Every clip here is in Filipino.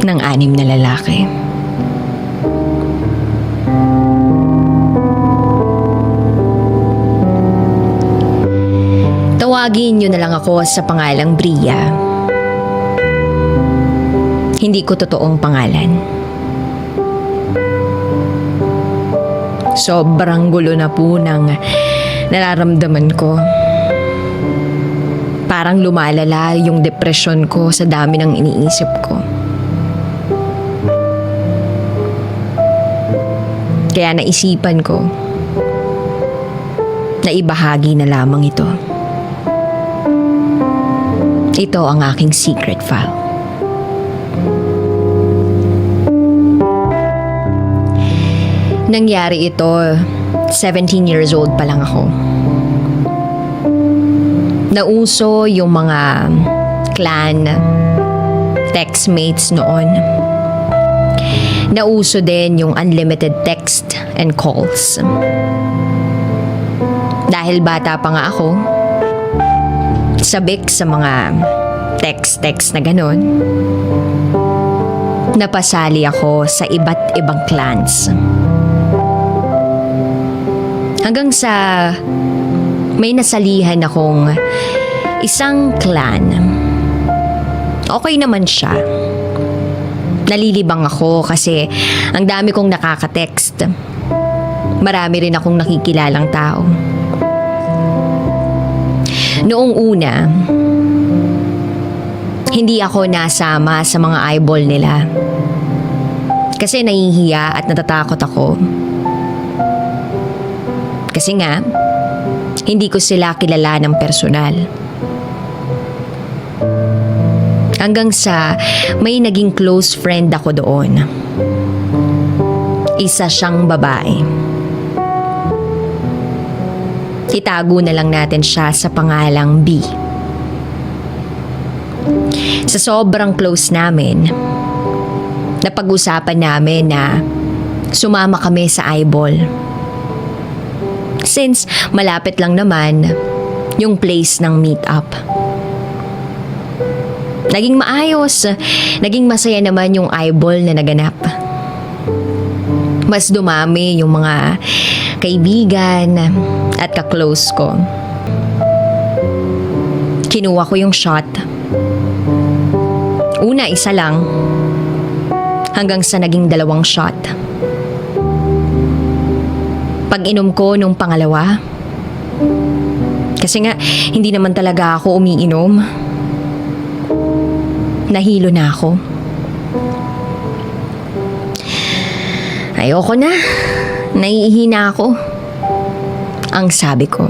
ng 6 na lalaki. Tawagin niyo na lang ako sa pangalang Bria. Hindi ko totoong pangalan. Sobrang gulo na po ng nararamdaman ko. Parang lumalala yung depresyon ko sa dami ng iniisip ko. Kaya naisipan ko na ibahagi na lamang ito. Ito ang aking secret file. Nangyari ito, 17 years old pa lang ako. Nauso yung mga clan, textmates noon. Nauso din yung unlimited text and calls. Dahil bata pa nga ako, sabik sa mga text na ganon, napasali ako sa iba't ibang clans. Hanggang sa may nasalihan akong isang clan. Okay naman siya. Nalilibang ako kasi ang dami kong nakaka-text. Marami rin akong nakikilalang tao. Noong una, hindi ako nasama sa mga eyeball nila. Kasi nahihiya at natatakot ako. Kasi nga, hindi ko sila kilala ng personal. Hanggang sa may naging close friend ako doon. Isa siyang babae. Itago na lang natin siya sa pangalang B. Sa sobrang close namin, napag-usapan namin na sumama kami sa eyeball. Since malapit lang naman yung place ng meet-up. Naging maayos, naging masaya naman yung eyeball na naganap. Mas dumami yung mga kaibigan at ka-close ko. Kinuha ko yung shot. Una, isa lang. Hanggang sa naging 2 shot. Pag-inom ko nung pangalawa, kasi nga hindi naman talaga ako umiinom, nahilo na ako. Ayoko na, naiihina ako, ang sabi ko.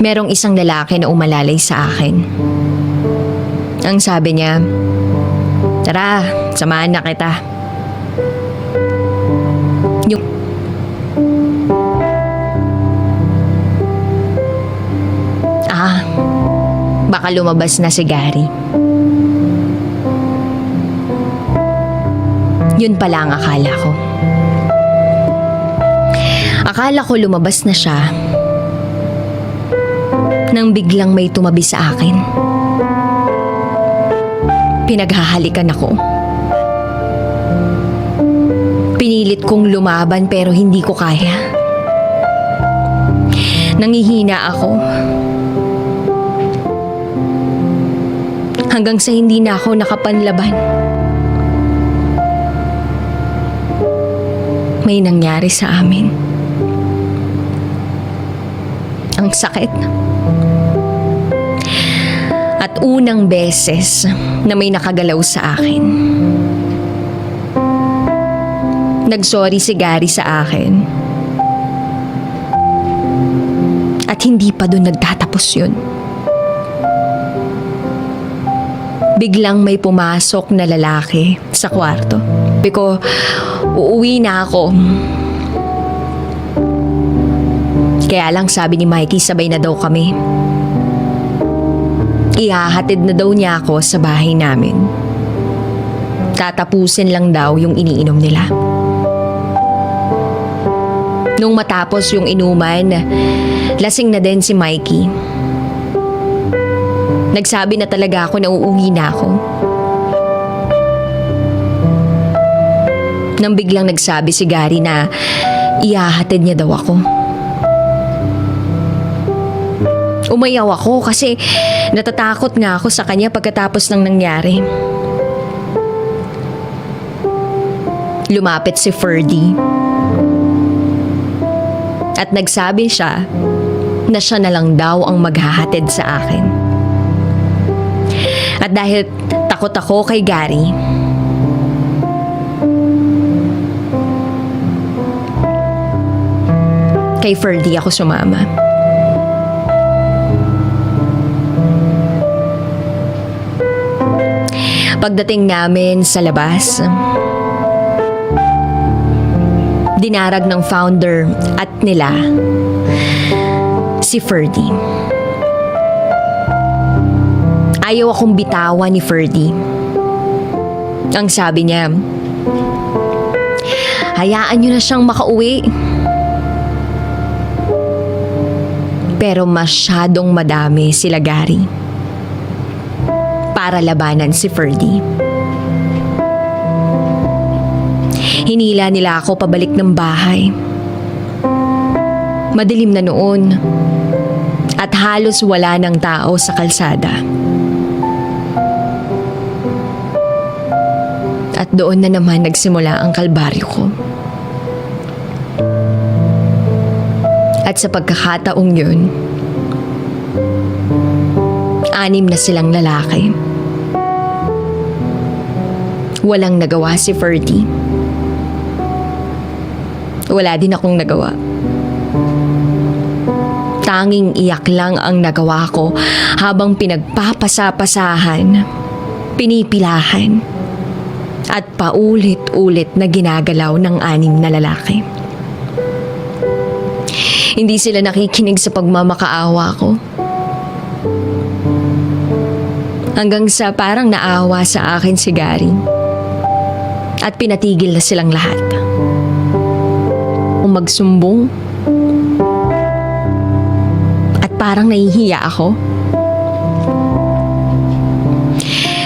Merong isang lalaki na umalalay sa akin. Ang sabi niya, "Tara, samahan na kita." Baka lumabas na si Gary. Yun pala ang akala ko. Akala ko lumabas na siya nang biglang may tumabi sa akin. Pinaghahalikan ako. Pinilit kong lumaban pero hindi ko kaya. Nangihina ako. Hanggang sa hindi na ako nakapanlaban. May nangyari sa amin. Ang sakit. At unang beses na may nakagalaw sa akin. Nagsorry si Gary sa akin. At hindi pa doon nagtatapos yun. Biglang may pumasok na lalaki sa kwarto. Sabi ko, uuwi na ako. Kaya lang sabi ni Mikey, sabay na daw kami. Ihahatid na daw niya ako sa bahay namin. Tatapusin lang daw yung iniinom nila. Nung matapos yung inuman, lasing na din si Mikey. Nagsabi na talaga ako na uuwi na ako. Nang biglang nagsabi si Gary na ihahatid niya daw ako. Umayaw ako kasi natatakot nga ako sa kanya pagkatapos ng nangyari. Lumapit si Ferdy. At nagsabi siya na siya na lang daw ang maghahatid sa akin. At dahil takot ako kay Gary, kay Ferdy ako sumama. Pagdating namin sa labas, dinarag ng founder at nila si Ferdy. Ayaw akong bitawan ni Ferdy. Ang sabi niya, hayaan niyo na siyang makauwi. Pero masyadong madami sila Gary para labanan si Ferdy. Hinila nila ako pabalik ng bahay. Madilim na noon at halos wala ng tao sa kalsada. At doon na naman nagsimula ang kalbaryo ko. At sa pagkakataong yun, 6 na silang lalaki. Walang nagawa si Ferdy. Wala din akong nagawa. Tanging iyak lang ang nagawa ko habang pinagpapasapasahan, pinipilahan, at paulit-ulit na ginagalaw ng 6 na lalaki. Hindi sila nakikinig sa pagmamakaawa ko. Hanggang sa parang naawa sa akin si Gary at pinatigil na silang lahat. Magsumbong at parang nahihiya ako.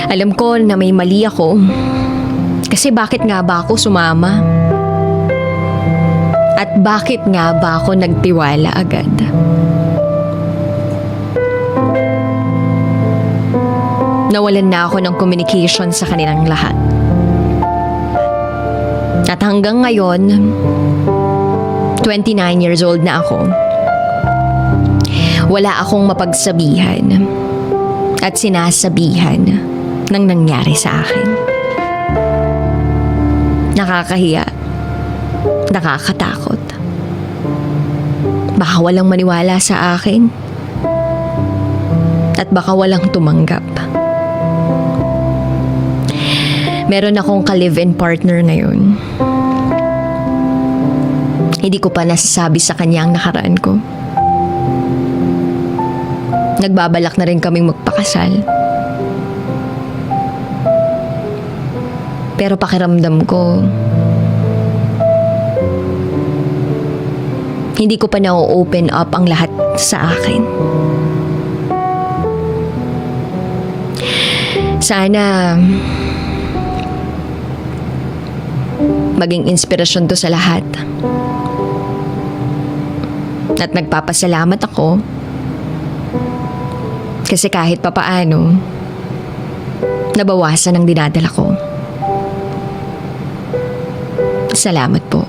Alam ko na may mali ako kasi bakit nga ba ako sumama? At bakit nga ba ako nagtiwala agad? Nawalan na ako ng communication sa kanilang lahat. At hanggang ngayon, 29 years old na ako. Wala akong mapagsabihan at sinasabihan ng nangyari sa akin. Nakakahiya. Nakakatakot. Baka walang maniwala sa akin. At baka walang tumanggap. Meron akong ka-live-in partner na yun. Hindi ko pa nasasabi sa kanya ang nakaraan ko. Nagbabalak na rin kaming magpakasal. Pero pakiramdam ko, hindi ko pa na-open up ang lahat sa akin. Sana maging inspirasyon to sa lahat. At nagpapasalamat ako kasi kahit papaano nabawasan ang dinadala ko. Salamat po.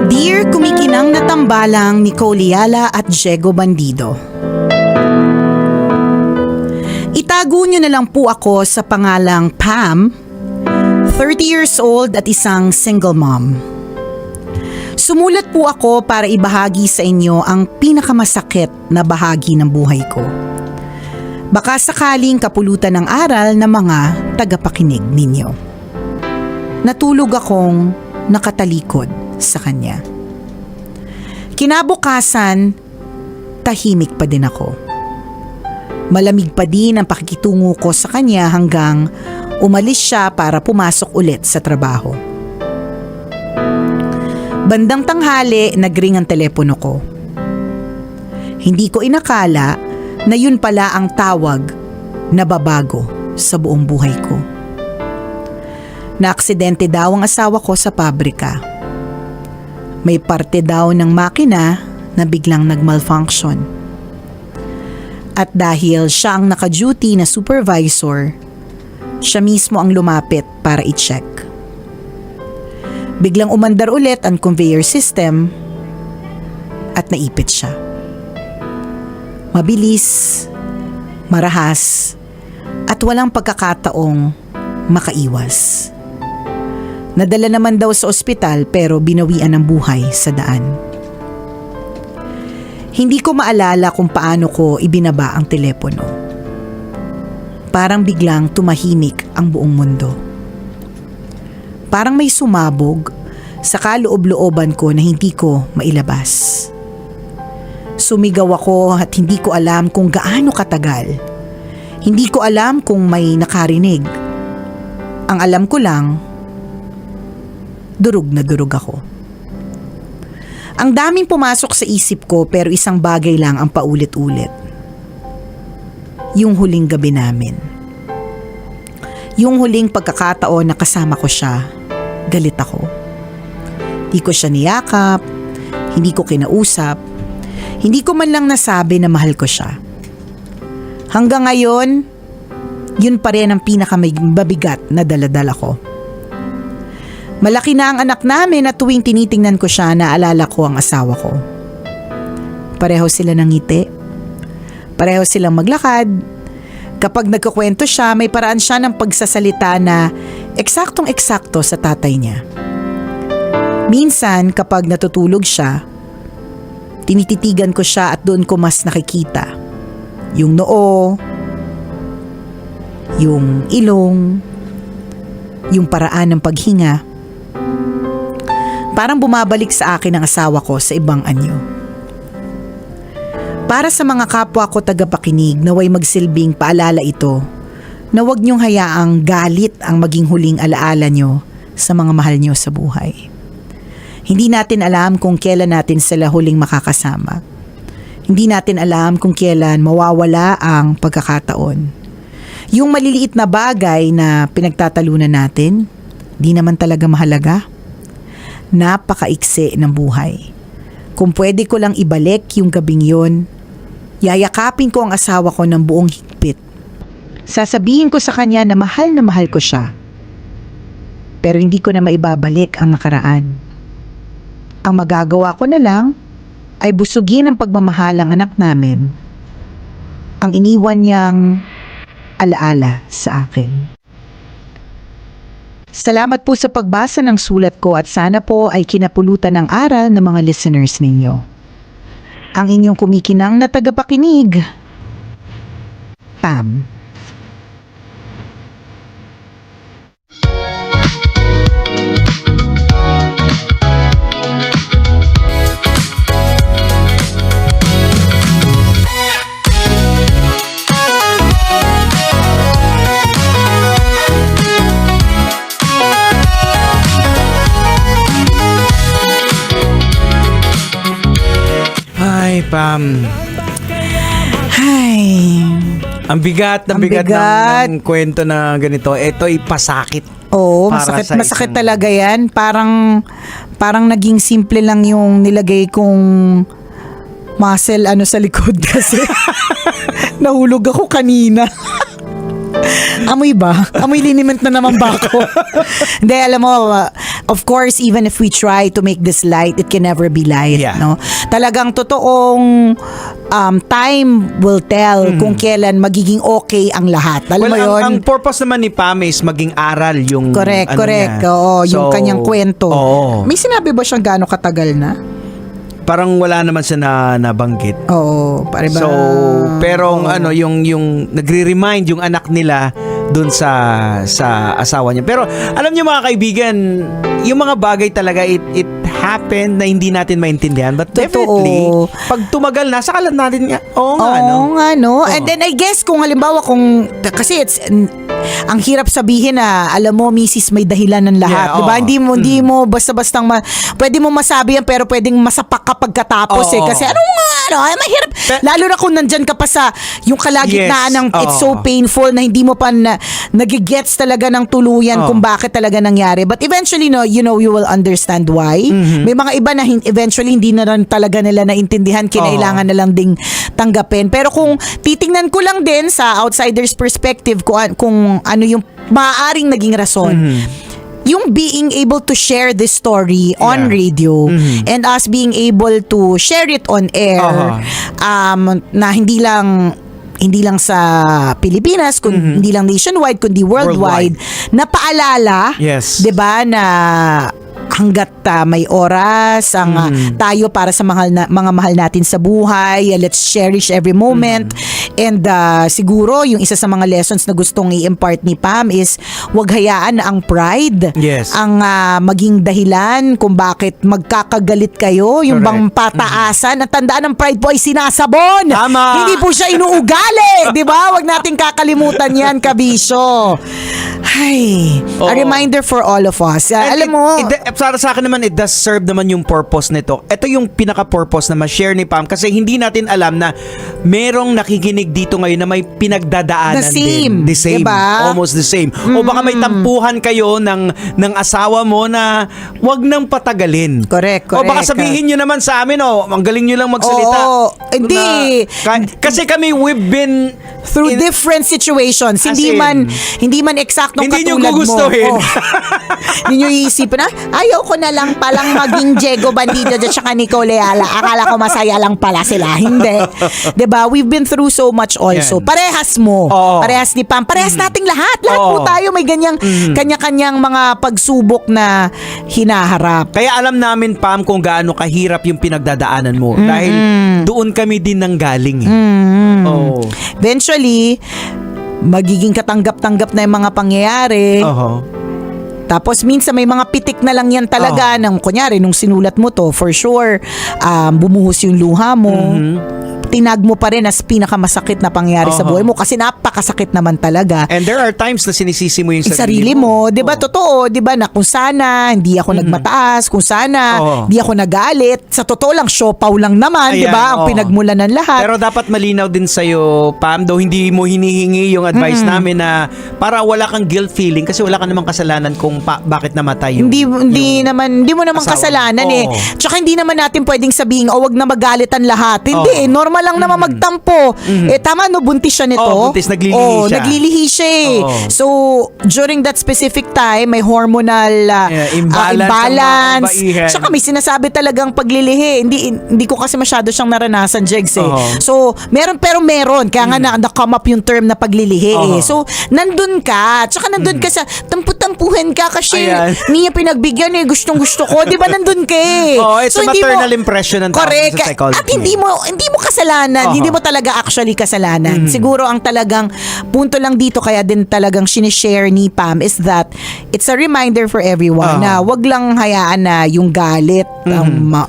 Dear kumikinang na tambalang Nicole Yala at Diego Bandido, itago niyo na lang po ako sa pangalang Pam, 30 years old at isang single mom. Sumulat po ako para ibahagi sa inyo ang pinakamasakit na bahagi ng buhay ko. Baka sakaling kapulutan ng aral ng mga tagapakinig ninyo. Natulog akong nakatalikod sa kanya. Kinabukasan, tahimik pa din ako. Malamig pa din ang pakikitungo ko sa kanya hanggang Umalis siya para pumasok ulit sa trabaho. Bandang tanghali, nagring ang telepono ko. Hindi ko inakala na yun pala ang tawag na babago sa buong buhay ko. Naaksidente daw ang asawa ko sa pabrika. May parte daw ng makina na biglang nag-malfunction. At dahil siya ang naka-duty na supervisor, siya mismo ang lumapit para i-check. Biglang umandar ulit ang conveyor system at naipit siya. Mabilis, marahas, at walang pagkakataong makaiwas. Nadala naman daw sa ospital pero binawian ng buhay sa daan. Hindi ko maalala kung paano ko ibinaba ang telepono. Parang biglang tumahimik ang buong mundo. Parang may sumabog sa kaloob-looban ko na hindi ko mailabas. Sumigaw ako at hindi ko alam kung gaano katagal. Hindi ko alam kung may nakarinig. Ang alam ko lang, durog na durog ako. Ang daming pumasok sa isip ko pero isang bagay lang ang paulit-ulit. Yung huling gabi namin. Yung huling pagkakataon na kasama ko siya, galit ako. Hindi ko siya niyakap, hindi ko kinausap, hindi ko man lang nasabi na mahal ko siya. Hanggang ngayon, yun pa rin ang pinakamabigat na daladala ko. Malaki na ang anak namin at tuwing tinitingnan ko siya, naalala ko ang asawa ko. Pareho sila ng ngiti. Pareho silang maglakad. Kapag nagkukwento siya, may paraan siya ng pagsasalita na eksaktong-eksakto sa tatay niya. Minsan, kapag natutulog siya, tinititigan ko siya at doon ko mas nakikita. Yung noo, yung ilong, yung paraan ng paghinga. Parang bumabalik sa akin ang asawa ko sa ibang anyo. Para sa mga kapwa ko tagapakinig, naway magsilbing paalala ito na huwag niyong hayaang galit ang maging huling alaala niyo sa mga mahal niyo sa buhay. Hindi natin alam kung kailan natin sila huling makakasama. Hindi natin alam kung kailan mawawala ang pagkakataon. Yung maliliit na bagay na pinagtatalunan natin, di naman talaga mahalaga. Napakaiksi ng buhay. Kung pwede ko lang ibalik yung gabing yon, yayakapin ko ang asawa ko ng buong higpit. Sasabihin ko sa kanya na mahal ko siya. Pero hindi ko na maibabalik ang nakaraan. Ang magagawa ko na lang ay busugin ang pagmamahal ng anak namin. Ang iniwan niyang alaala sa akin. Salamat po sa pagbasa ng sulat ko at sana po ay kinapulutan ng aral ng mga listeners ninyo. Ang inyong kumikinang na tagapakinig, Pam. Ay, Pam. Ay, Ang bigat Ang bigat. ng kwento na ganito. Ito ay pasakit. oo, Para sa masakit isang- talaga yan. Parang naging simple lang yung nilagay kong muscle sa likod kasi nahulog ako kanina. Amoy ba? Amoy liniment na naman ba ako? Hindi, alam mo, of course, even if we try to make this light, it can never be light. Yeah. No? Talagang totoong time will tell kung kailan magiging okay ang lahat. Alam mo yun? ang purpose naman ni Pam is maging aral yung Correct. niya. Oo, yung So, kanyang kwento. Oo. May sinabi ba siyang gaano katagal na? Parang wala naman siya na nabanggit. Oo, pare ba? So, pero yung nagre-remind yung anak nila dun sa asawa niya. Pero alam niyo mga kaibigan, yung mga bagay talaga it happened na hindi natin maintindihan. But Totoo. definitely, pag tumagal na, saka lang natin nga, oo nga, Oo no? nga, no? Oo. And then I guess kung halimbawa kasi ang hirap sabihin na, alam mo, misis, may dahilan ng lahat. Yeah, Diba? oo. Hindi mo basta-bastang, pwede mo masabi yan, pero pwedeng masapak ka pagkatapos Oo. Kasi ay, mahirap. Lalo na kung nandyan ka pa sa yung kalagitnaan Yes, ng it's oo. so painful na hindi mo pa nagigets talaga ng tuluyan kung bakit talaga nangyari. But eventually, you will understand why. May mga iba na eventually hindi na rin talaga nila naintindihan, kinailangan na lang ding tanggapin. Pero kung titingnan ko lang din sa outsider's perspective kung ano yung maaaring naging rason, yung being able to share this story on radio and us being able to share it on air, na hindi lang sa Pilipinas, hindi lang nationwide, kundi worldwide. Na paalala, Yes. 'di ba, na hangga't may oras ang tayo para sa mga mahal natin sa buhay, let's cherish every moment. And siguro yung isa sa mga lessons na gustong i-impart ni Pam is wag hayaan na ang pride Yes. ang maging dahilan kung bakit magkakagalit kayo, yung Correct. bang pataasan. At tandaan, ng pride po ay sinasabon. Tama. Hindi po siya inuugali, 'di ba? Wag nating kakalimutan 'yan, kabisyo. Ay, a Oo. reminder for all of us. Alam mo, para sa akin naman, it does serve naman yung purpose nito. Ito yung pinaka-purpose na ma-share ni Pam kasi hindi natin alam na merong nakikinig dito ngayon na may pinagdadaanan The same, din. The same. diba? Almost the same. O baka may tampuhan kayo ng asawa mo na wag nang patagalin. Correct. O baka sabihin nyo naman sa amin, ang galing nyo lang magsalita. Oo, hindi. Kasi kami, we've been through different situations. Hindi man eksaktong hindi nyo katulad mo. gugustuhin. Hindi nyo iisipin na, ayaw ko na lang palang maging Diego Bandido at saka Nicole Ayala. Akala ko masaya lang pala sila. Hindi. 'Di ba? We've been through so much also. Yan. Parehas mo. Oo. Parehas ni Pam. Parehas nating lahat. Lahat po Oo. tayo may ganyang kanya-kanyang mga pagsubok na hinaharap. Kaya alam namin, Pam, kung gaano kahirap yung pinagdadaanan mo. Dahil doon kami din nanggaling. Oh. Eventually, magiging katanggap-tanggap na yung mga pangyayari. Tapos minsan may mga pitik na lang yan talaga ng kunyari nung sinulat mo to, for sure bumuhos yung luha mo. Tinag mo pa rin as pinakamasakit na pangyayari sa buhay mo kasi napakasakit naman talaga. And there are times na sinisisi mo yung Sarili mo, 'di ba? Totoo, 'di ba? Na kung sana hindi ako nagmataas, kung sana hindi ako nagalit. Sa totoo lang, siopaw lang naman, 'di ba? Ang pinagmulan ng lahat. Pero dapat malinaw din sa iyo, Pam, though hindi mo hinihingi yung advice namin na para wala kang guilt feeling kasi wala ka namang kasalanan kung bakit namatay yung Hindi mo naman asawa. kasalanan Oo. Tsaka hindi naman natin pwedeng sabihin, wag na magalit ang lahat. Hindi, normal lang naman magtampo. Tama, no, buntis siya nito. Buntis, naglilihi siya. Naglilihi siya So, during that specific time, may hormonal imbalance. Tsaka may sinasabi talagang paglilihi. Hindi ko kasi masyado siyang naranasan, Jegs So, meron. Kaya nga na-come up yung term na paglilihi So, nandun ka. Tsaka nandun ka sa tampu-tampuhan ka kasi hindi niya pinagbigyan gustong-gusto ko. Di ba nandun ka it's a maternal impression ng tao sa psychology. At hindi mo kasalanan. Hindi mo talaga actually kasalanan. Siguro ang talagang punto lang dito kaya din talagang sinishare ni Pam is that it's a reminder for everyone na wag lang hayaan na yung galit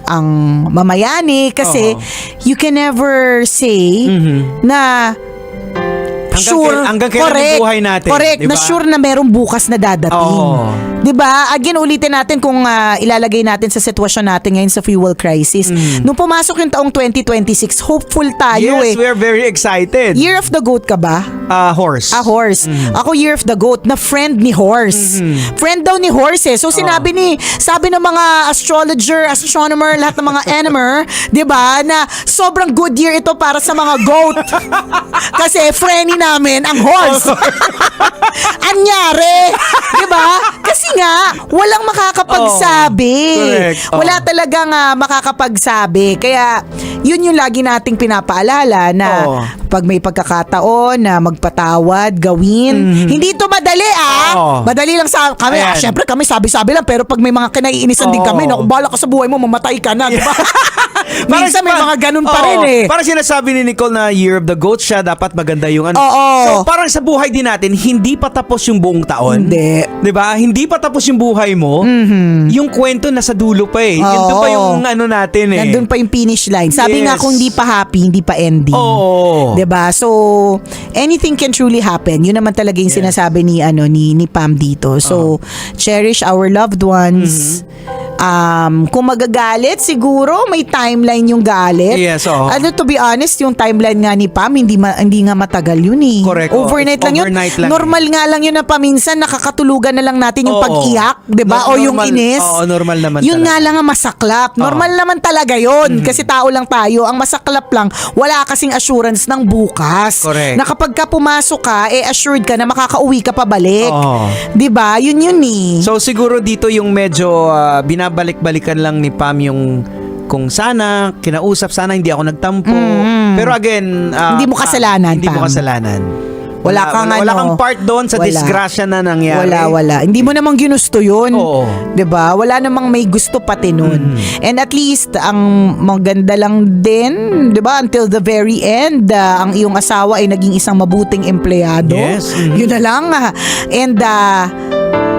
ang mamayani kasi you can never say na hanggang kailan yung buhay natin. Correct. Diba? Na sure na merong bukas na dadating. Diba? Again, ulitin natin kung ilalagay natin sa sitwasyon natin ngayon sa fuel crisis. Nung pumasok yung taong 2026, hopeful tayo Yes, we are very excited. Year of the Goat ka ba? Horse. Horse. Ako Year of the Goat na friend ni Horse. Friend daw ni Horse So sabi ng mga astrologer, astronomer, lahat ng mga animer, 'di ba, na sobrang good year ito para sa mga goat. Kasi friendly namin ang horse. Anyari, 'di ba? Kasi nga walang makakapagsabi. Correct. Wala talagang makakapagsabi. Kaya yun yung lagi nating pinapaalala na pag may pagkakataon na magpatawad, gawin. Hindi ito madali Madali lang sa kami. Syempre kami sabi-sabi lang pero pag may mga kinaiinisan din kami, naku, bahala ka sa buhay mo, mamatay ka na, di ba? Minsan may mga ganun pa rin eh. Parang sinasabi ni Nicole na year of the goat siya, dapat maganda yung ano. Oo. So parang sa buhay din natin, hindi pa tapos yung buong taon. Hindi. 'Di ba? Hindi pa tapos yung buhay mo. Yung kwento nasa dulo pa eh. Yun Oo. pa yung ano natin eh. Nandun pa yung finish line. Sabi nga Yes. kung hindi pa happy, hindi pa ending. Oo. 'Di ba? So anything can truly happen. Yun naman talaga yung sinasabi ni ni Pam dito. So cherish our loved ones. Kung magagalit, siguro may timeline yung galit. Yes, oo. To be honest, yung timeline nga ni Pam, hindi nga matagal yun eh. Correct, oo. Overnight lang yun. Overnight lang Normal nga lang yun na paminsan, nakakatulugan na lang natin yung Oo. pag-iyak, di ba? O yung Normal- inis. Oo, normal naman Yun talaga. nga lang ang masaklap. Normal naman talaga yun. Kasi tao lang tayo. Ang masaklap lang, wala kasing assurance ng bukas. Correct. Na kapag ka pumasok ka, assured ka na makakauwi ka pabalik. Oo. Di ba? Yun eh. So siguro dito yung medyo binabalik-balikan lang ni Pam yung kung sana kinausap, sana hindi ako nagtampo. Pero again, Hindi mo kasalanan, Hindi mo Pam. kasalanan. Wala kang wala ano, kang part doon sa wala. disgrasya na nangyari. Wala. Hindi mo namang ginusto yun. Oo. 'Di ba? Wala namang may gusto pati nun. And at least, ang maganda lang din, 'di ba, until the very end, ang iyong asawa ay naging isang mabuting empleyado. Yes. Yun na lang. And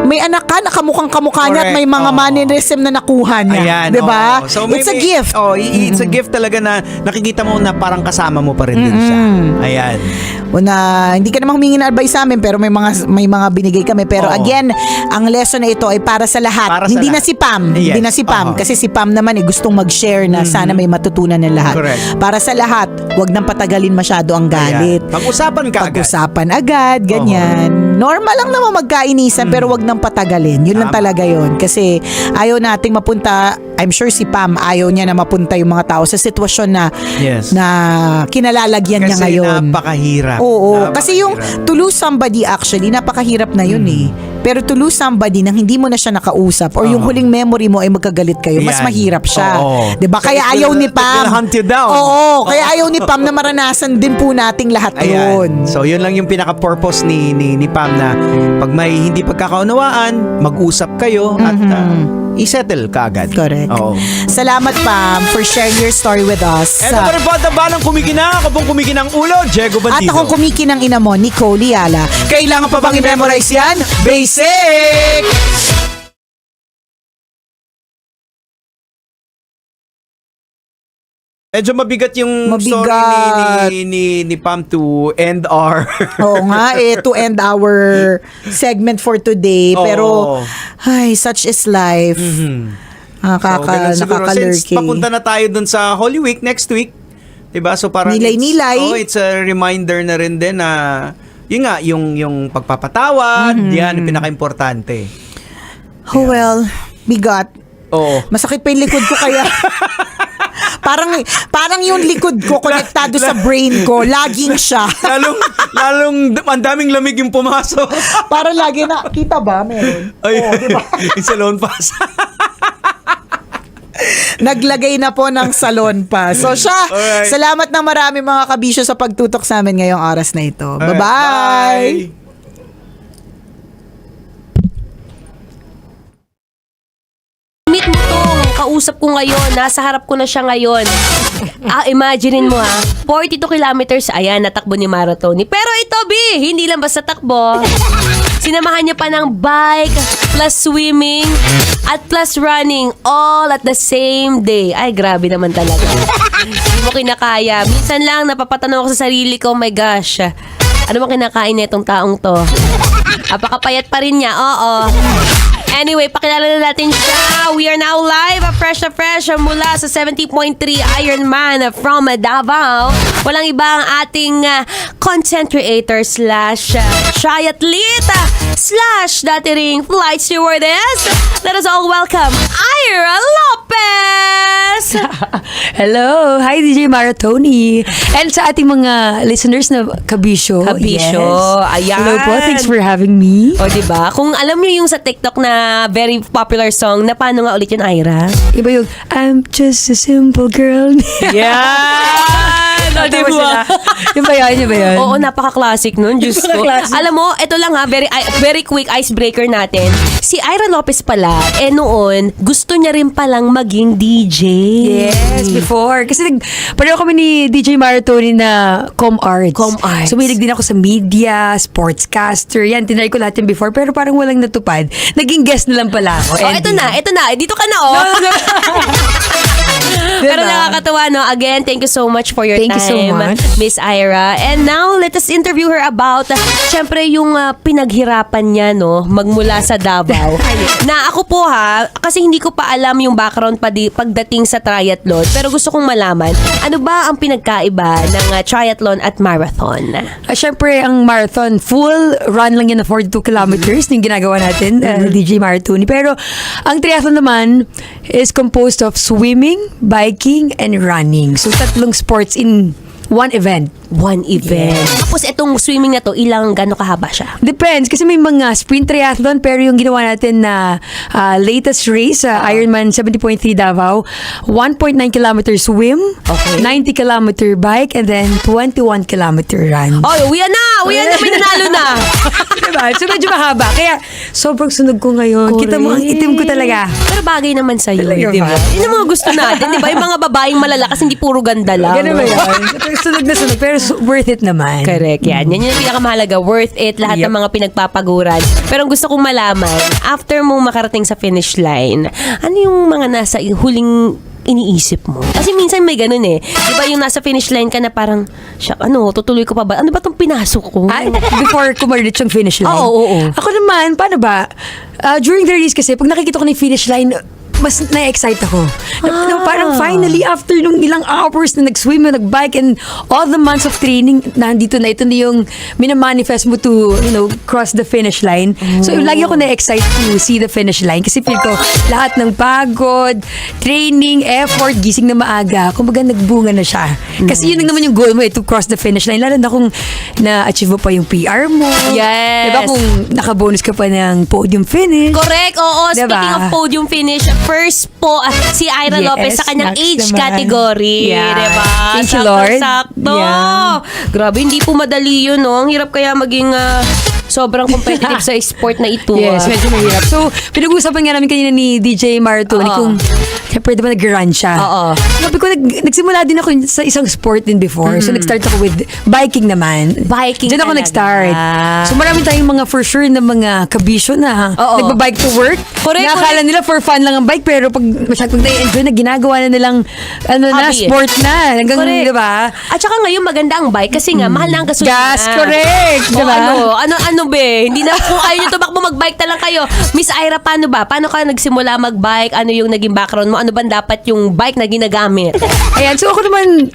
may anak ka, nakamukhang kamukha niya at may mga Correct. Oo. mannerism na nakuha niya. Ayan, 'Di ba? oo. So, It's a gift. It's a gift talaga na nakikita mo na parang kasama mo pa rin din siya. Ayan. Na hindi ka naman humingi ng advice sa amin pero may mga binigay kami pero Oo. again ang lesson na ito ay para sa lahat, Para sa hindi na lahat. si Pam, Yes. hindi na si Pam Oo. kasi si Pam naman gustong mag-share na sana may matutunan ng lahat. Correct. Para sa lahat, wag nang patagalin masyado ang galit. Ayan. Pag-usapan ka agad. Pag-usapan agad, ganyan. Normal lang naman magkainisan pero wag nang patagalin. Yun lang Tama. talaga yun. Kasi ayaw nating mapunta, I'm sure si Pam ayaw niya na mapunta yung mga tao sa sitwasyon na Yes. na kinalalagyan niya Kasi ngayon. napakahirap. Oo, kasi yung Napakahirap. to lose somebody actually, napakahirap na yun eh. Pero to lose somebody nang hindi mo na siya nakausap or yung Oo. huling memory mo ay magkagalit kayo, mas Yan. mahirap siya. Oo. 'Di ba? So Kaya it ayaw will- ni it will Pam. hunt you down. Oo, kaya ayaw ni Pam na maranasan din po nating lahat Ayan. yun. So yun lang yung pinaka-purpose ni Pam na pag may hindi pagkakaunawaan, mag-usap kayo at i-settle ka agad. Correct. Oo. Salamat Pam for sharing your story with us. Eto pa rin po at balang kumikinang, ako pong kumikinang ulo, Diego At Bandido. akong kumikinang ina mo, Nicole Liala. Kailangan pa bang i-memorize yan? Basic! Medyo mabigat yung Mabigat. story ni Pam to end our... Oo nga, to end our segment for today. Oo. Pero, ay, such is life. ganun siguro. Since Nakakalurky. papunta na tayo dun sa Holy Week next week, 'di ba? So parang Nilay-nilay. it's a reminder na rin din na yun nga yung pagpapatawad, yan ang pinaka-importante. Oh well, bigat. Oo. Masakit pa yung likod ko kaya... Parang yung likod ko konektado sa brain ko. Laging siya. lalong ang daming lamig yung pumasok. Parang lagi na, kita ba? Meron. Ay, Oo, diba? yung salon pass. Naglagay na po ng salon pa. So siya, Alright. salamat ng marami mga kabisyo sa pagtutok sa amin ngayong oras na ito. Alright, Bye-bye! bye. Meet mo tong kausap ko ngayon, nasa harap ko na siya ngayon. Imaginein mo 42 kilometers, ayan, natakbo ni Maratoni. Pero ito, B, hindi lang basta takbo. Sinamahan niya pa ng bike, plus swimming, at plus running, all at the same day. Ay, grabe naman talaga. Hindi mo kinakaya. Minsan lang, napapatanong ako sa sarili ko, oh my gosh, ano bang kinakain na itong taong to? Apakapayat pa rin niya, oo. Anyway, pakilala na natin siya. We are now live, fresh na fresh mula sa 70.3 Iron Man from Davao. Walang iba ang ating content creator slash triathlete slash dati ring flight stewardess. Let us all welcome Ira Lopez! Hello! Hi, DJ Maratoni! And sa ating mga listeners na kabisyo. Kabisyo, ayan. Hello po, thanks for having me. O, diba? Kung alam niyo yung sa TikTok na very popular song, na paano nga ulit yun, Ira? Iba yung, I'm just a simple girl. Yan! na, di ba? Yung ba yun? Oo, napaka-classic nun. Diyos ko. Classic. Alam mo, ito lang ha, very quick icebreaker natin. Si Ira Lopez pala, noon, gusto niya rin palang maging DJ. Yes, before. Kasi pareho kami ni DJ Maratoni na com-arts. Com-arts. So, mahilig din ako sa media, sportscaster. Yan, tinry ko lahat yan before. Pero parang walang natupad. Naging guest na lang pala ako. Oh, ito na. Dito ka na, oh. Pero nakakatawa, no? Again, thank you so much for your Thank you so time, much. Miss Ira. And now, let us interview her about, syempre, yung pinaghirapan niya, no? Magmula sa Davao. Na ako po, ha, kasi hindi ko pa alam yung background pagdating sa triathlon. Pero gusto kong malaman, ano ba ang pinagkaiba ng triathlon at marathon? Syempre, ang marathon, full run lang yan na 42 kilometers yung ginagawa natin, DJ Maratoni. Pero, ang triathlon naman is composed of swimming, biking, and running. So, tatlong sports in one event. One event. Tapos itong swimming na to, gano'ng kahaba siya? Depends. Kasi may mga sprint triathlon, pero yung ginawa natin na latest race, Ironman 70.3 Davao, 1.9 kilometer swim, Okay. 90 kilometer bike, and then 21 kilometer run. Oh, uwi na, may nanalo na. Diba? So, medyo mahaba. Kaya, sobrang sunog ko ngayon. Kita mo, ang itim ko talaga. Pero bagay naman sa'yo, Talaga di ba? ba? Yun ang mga gusto natin, di ba? Yung mga babaeng malalakas, hindi puro ganda lang. Ganun ba yun? Sunog na sunog, pero worth it naman. Correct, yan. Yan yung pinakamahalaga. Worth it, lahat ng mga pinagpapaguran. Pero ang gusto kong malaman, after mong makarating sa finish line, ano yung mga nasa huling iniisip mo? Kasi minsan may ganun eh. Di ba yung nasa finish line ka na parang, tutuloy ko pa ba? Ano ba itong pinasok ko? Before ko ma-reach yung finish line. Oo. Ako naman, paano ba? During the race kasi, pag nakikita ko na yung finish line, mas na-excite ako. Parang finally, after nung ilang hours na nag-swim, na nag-bike, and all the months of training, nandito na, ito na yung minamanifest mo to, cross the finish line. So, lagi ako na-excite to see the finish line. Kasi feel ko, lahat ng pagod, training, effort, gising na maaga, kumbaga nagbunga na siya. Kasi yun lang naman yung goal mo, to cross the finish line. Lalo na kung na-achieve mo pa yung PR mo. Yes. Diba kung nakabonus ka pa ng podium finish. Correct, oo. Diba? Speaking of podium finish, first po si Ira Yes, Lopez sa kanyang next age naman. category. Yeah. Diba? Thank you, Lord. Sakto. Yeah. Grabe, hindi po madali yun, no? Ang hirap kaya maging sobrang competitive sa sport na ito. Yes, medyo mahirap. So, pinag-uusapan nga namin kanina ni DJ Maratoni kung pwede ba nag-run siya. Oo. Sabi ko, nagsimula din ako sa isang sport din before. So, nag-start ako with biking naman. Biking Diyan ako talaga. nag-start. So, marami tayong mga for sure na mga kabisyo na Oo. nagbabike to work. Correct, Nakakala correct. nila for fun lang ang bike, pero pag masyadong na-enjoy na, ginagawa na nilang Hobby. sport na. Hanggang, Correct. diba? At saka ngayon maganda ang bike kasi nga mahal na ang gasolina. Gas, correct. O Diba? ano be? Hindi na kung ayaw nyo tumakbo, mag-bike na lang kayo. Miss Ira, paano ba? Paano ka nagsimula mag-bike? Ano yung naging background mo? Ano ba dapat yung bike na ginagamit? Ayan, so ako naman,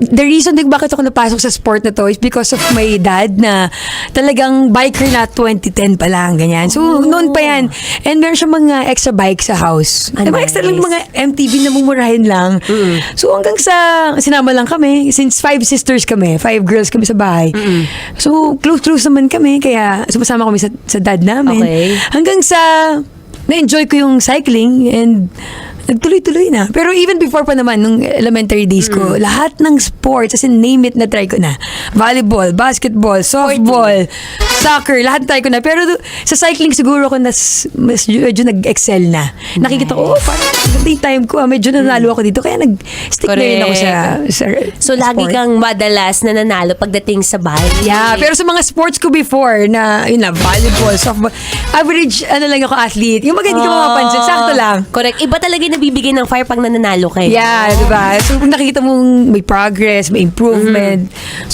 the reason din bakit ako napasok sa sport na to is because of my dad na talagang biker na 2010 pa lang, ganyan. So, noon pa yan. And meron siya mga extra bike sa house. Ah, Diba, extra lang nice. mga MTV na mumurahin lang. So, hanggang sa, sinama lang kami. Since 5 sisters kami, 5 girls kami sa bahay. So, close naman kami. Kaya, sumasama kami sa dad namin. Okay. Hanggang sa, na-enjoy ko yung cycling and nagtuloy-tuloy na. Pero even before pa naman, nung elementary days ko, lahat ng sports, as in name it, na try ko na. Volleyball, basketball, softball, soccer, lahat try ko na. Pero sa cycling siguro ako mas medyo nag-excel na. Nakikita ko, parang ganda yung time ko. Medyo nanalo ako dito. Kaya nag-stick na rin ako sa So, lagi sport. kang madalas na nanalo pagdating sa bike. Yeah, pero sa mga sports ko before na, yun na, volleyball, softball, average, lang ako athlete. Yung mga hindi ko mapapansin, sakto lang. Correct. Iba talaga yung nabibigay ng fire pag nananalo kayo. Yeah, diba? So, kung nakikita mong may progress, may improvement,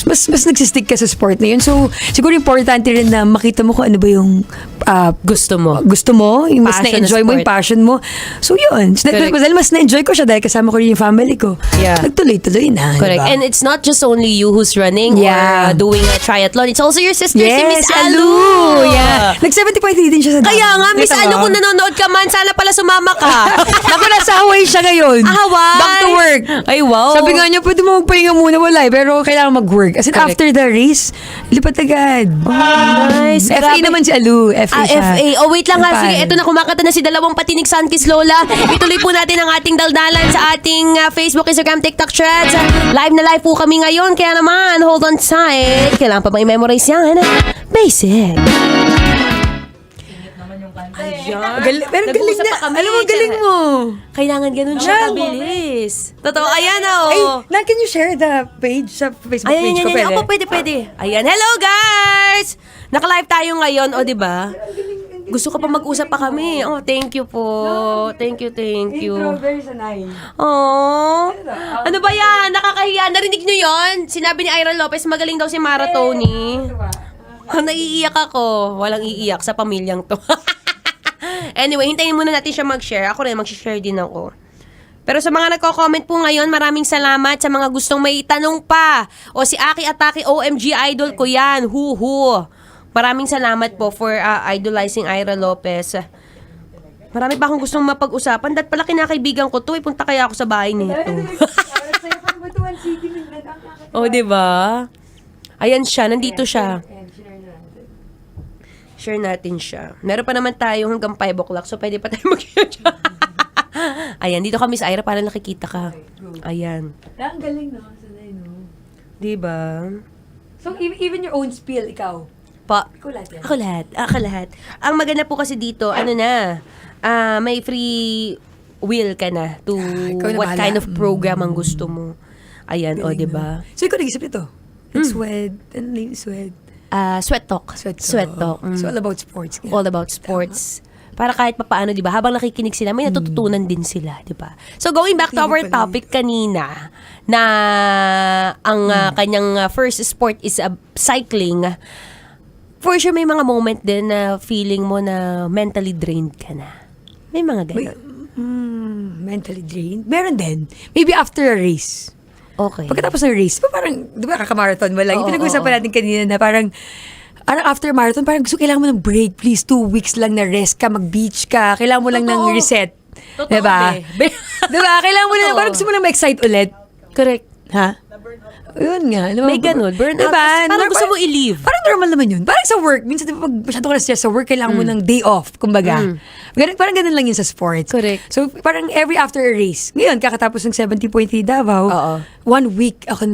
mas nagsistick ka sa sport na yun. So, siguro importante rin na makita mo kung ano ba yung Gusto mo. yung mas Passion na-enjoy na mo, yung sport. passion mo. So, yun. So, Correct. dahil mas na-enjoy ko siya dahil kasama ko rin yung family ko. Yeah. Nagtuloy-tuloy na. Correct. Diba? And it's not just only you who's running Yeah. or doing a triathlon. It's also your sister, si Yes, Miss Alu. Yeah. Nag-70.3 din siya sa Kaya nga, Miss Kita Alu, mo? kung nanonood ka man, sana pala sumama ka. Naku, nasa Hawaii siya ngayon. Hawaii. Back to work. Ay, wow. Sabi nga niya, pwede mo magpahinga muna, wala eh. Pero kailangan mag-work. As in, Correct. after the race, lipat agad. Nice. FA Grabe. naman si Alu. FA siya. FA. Oh, wait lang ha. Pal. Sige, eto na kumakanta na si dalawang patinig Sunkiss Lola. Ituloy po natin ang ating daldalan sa ating Facebook, Instagram, TikTok threads. Live na live po kami ngayon. Kaya naman, hold on tight. Kailangan pa bang i-memorize yan? Basic. Pero galing Nag-uusap na. pa kami. Alam mo, galing mo. Kailangan ganun siya kabilis. Totoo, ayan Ay, oh. can you share the page sa Facebook Ayan, page ko? ayan, Pwede? Opo, pwede. Ayan, hello guys! Naka-live tayo ngayon, o di ba? Gusto ko pa mag-usap pa kami. Oh, thank you po. Thank you. Intro, very sanay. Oh. Ano ba yan? Nakakahiya. Narinig nyo yon? Sinabi ni Ira Lopez, magaling daw si Mara Tony. Oh, naiiyak ako. Walang iiyak sa pamilyang to. Anyway, hintayin muna natin siya mag-share. Ako rin, mag-share din ako. Pero sa mga nagko-comment po ngayon, maraming salamat sa mga gustong may tanong pa. O si Aki Atake, OMG idol ko yan. Huhu. Maraming salamat po for idolizing Ira Lopez. Marami pa akong gustong mapag-usapan. Dahil pala kinakaibigan ko to. Punta kaya ako sa bahay nito. Oh, di ba? Ayan siya, nandito siya. Share natin siya. Meron pa naman tayo hanggang 5 o'clock, so pwede pa tayo mag-share siya. Ayan, dito kami sa Ira para nakikita ka. Ayan. Ang galing, no? Sanay, no? Diba? So, even your own spiel, ikaw? Pa. Ikaw lahat yan? Ako lahat. Ang maganda po kasi dito, may free will ka na to ikaw na what bahala. kind of program ang gusto mo. Ayan, o, diba? So, ikaw nag-isip nito? Swed. Ano name? Swed. Sweat Talk. Sweat Talk. Mm. So, all about sports. All about sports. Para kahit papaano, di ba, habang nakikinig sila, may natututunan din sila, di ba? So, going back to our topic kanina, na ang kanyang first sport is cycling, for sure may mga moment din na feeling mo na mentally drained ka na. May mga ganun. Mentally drained. Meron din. Maybe after a race. Okay. Pagkatapos ng race, parang, di ba, kakamarathon mo lang. Yung Oo, pinag-uusapan natin kanina na parang after marathon, parang gusto, kailangan mo ng break. Please, 2 weeks lang na rest ka, mag-beach ka. Kailangan mo lang ng Totoo. reset. Totoo, diba? be. Diba? Kailangan mo lang, Totoo. parang gusto mo lang ma-excite ulit. Correct. Ha? Yun nga. Diba? May ganun. Burnout. Parang gusto mo i-leave. Parang normal naman yun. Parang sa work. Minsan, diba, pag masyado ka na stress sa work, kailangan mo ng day off, kumbaga. Parang ganun lang yun sa sports. Correct. So, parang every after a race. Ngayon, kakatapos ng 70.3 Davao, Oo. 1 week ako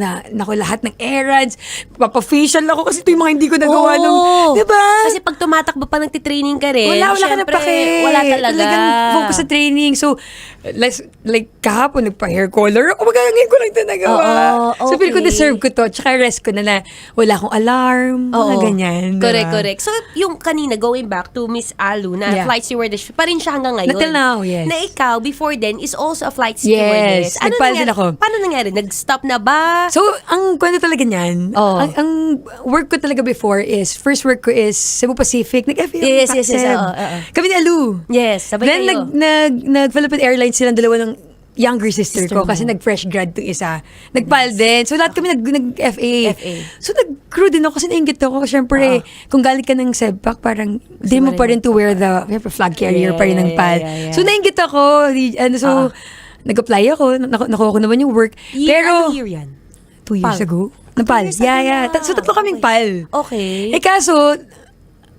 lahat ng errands. Papafacial ako kasi ito yung mga hindi ko nagawa nung, diba? Kasi pag tumatakbo pa nagtitraining ka rin, Wala ka na syempre, pake. Wala talaga. Talagang focus sa training. So, like kahapon, nagpa-hair color ako. Ngayon ko lang ito nagawa. Oo, So, feel ko okay. deserve ko to. Tsaka rest ko na wala akong alarm. Mga Oo. ganyan. diba? Correct. So, yung kanina, going back to Miss Alu, na Yeah. flight stewardess, pa rin siya hanggang ngayon. Until now, yes. Na ikaw, before then, is also a flight Yes. stewardess. Nagpal din nangyari? ako. Paano nangyari? Nag-stop na ba? So, ang kwento talaga niyan, Oo. ang work ko talaga before is, first work ko is Cebu Pacific. Nag-FA ako Yes, sa yes, yes. Seb. Oo, oo. Kami ni Alu. Yes, sabay Then, kayo. nag-Philippine Airlines silang dalawa ng younger sister ko mo. kasi nag-fresh grad to isa. Nagpal din. So, lahat kami nag-FA. FA. So, nag-crew din ako kasi nainggit ako. Siyempre, kung galing ka ng SEBPAC, parang di mo pa rin to wear the flag carrier pa rin ng PAL. Yeah. So, nainggit ako. So, nag-apply ako. Nakuha ko naman yung work. Pero, Anong year yan? 2 years PAL? ago. Na PAL. 2 years ago Yeah. na. So, tatlo kaming PAL. Okay. Kaso,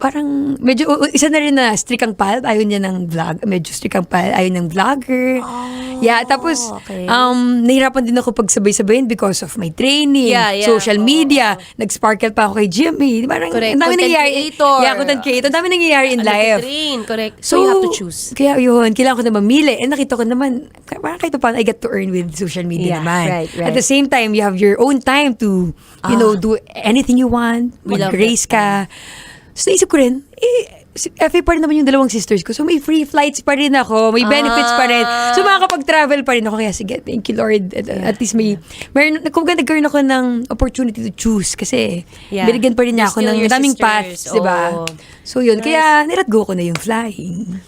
parang medyo, isa na rin na strict ang PAL. Ayaw niya ng vlog. Medyo strict ang PAL. Ayaw ng vlogger. Yeah, tapos, okay. nahirapan din ako pagsabay-sabayin because of my training, Yeah. social media. Nag-sparkle pa ako kay Jimmy. Parang, Correct. ang dami Content nangyayari. creator. Yeah, content creator. Ang dami nangyayari in life. Train, correct. So, you have to choose. Kaya yun, kailangan ko na mamili. And nakita ko naman, parang kahit paano, I get to earn with social media Yeah, naman. right. At the same time, you have your own time to, do anything you want. We love Mag-grace that. ka. So, naisip ko rin, FA pa rin naman yung dalawang sisters ko. So, may free flights pa rin ako. May benefits pa rin. So, makakapag-travel pa rin ako. Kaya, sige, thank you, Lord. At least kumbaga nagkaroon ako ng opportunity to choose. Kasi, Yeah. binigyan pa rin niya You're ako still ng your daming sisters. paths, di ba? Oo. So, yun. Kaya, nilat go ko na yung flying.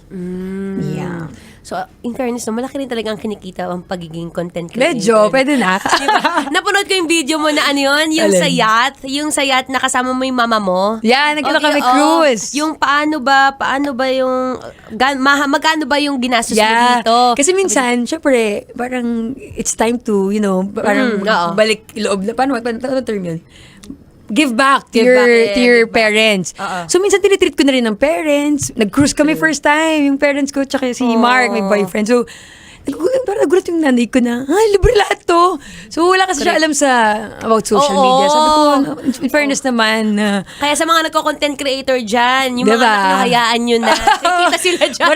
Yeah. So, in fairness, no, malaki rin talaga ang kinikita ang pagiging content creator. Medyo, pwede na. Diba? Napanood ko yung video mo na ano yun, yung Alin? sa yacht, na kasama mo yung mama mo. Yeah, nagkala kami oo. cruise. Yung paano ba yung, magkano ba yung ginastos mo dito? Kasi minsan, syempre, parang it's time to, parang oo. balik loob na. Paano term yun? give back to Give your back, eh, to your give back. parents. So minsan tinitreat ko na rin ng parents. Nag-cruise kami first time, yung parents ko tsaka si Mark, may boyfriend. So parang nagulat yung nanay ko na, libre lahat to. So wala kasi siya alam about social Oo. media. Sabi ko, in fairness naman, Kaya sa mga nagko-content creator dyan, yung Diba? mga anak nyo, hayaan nyo na. Kita sila dyan.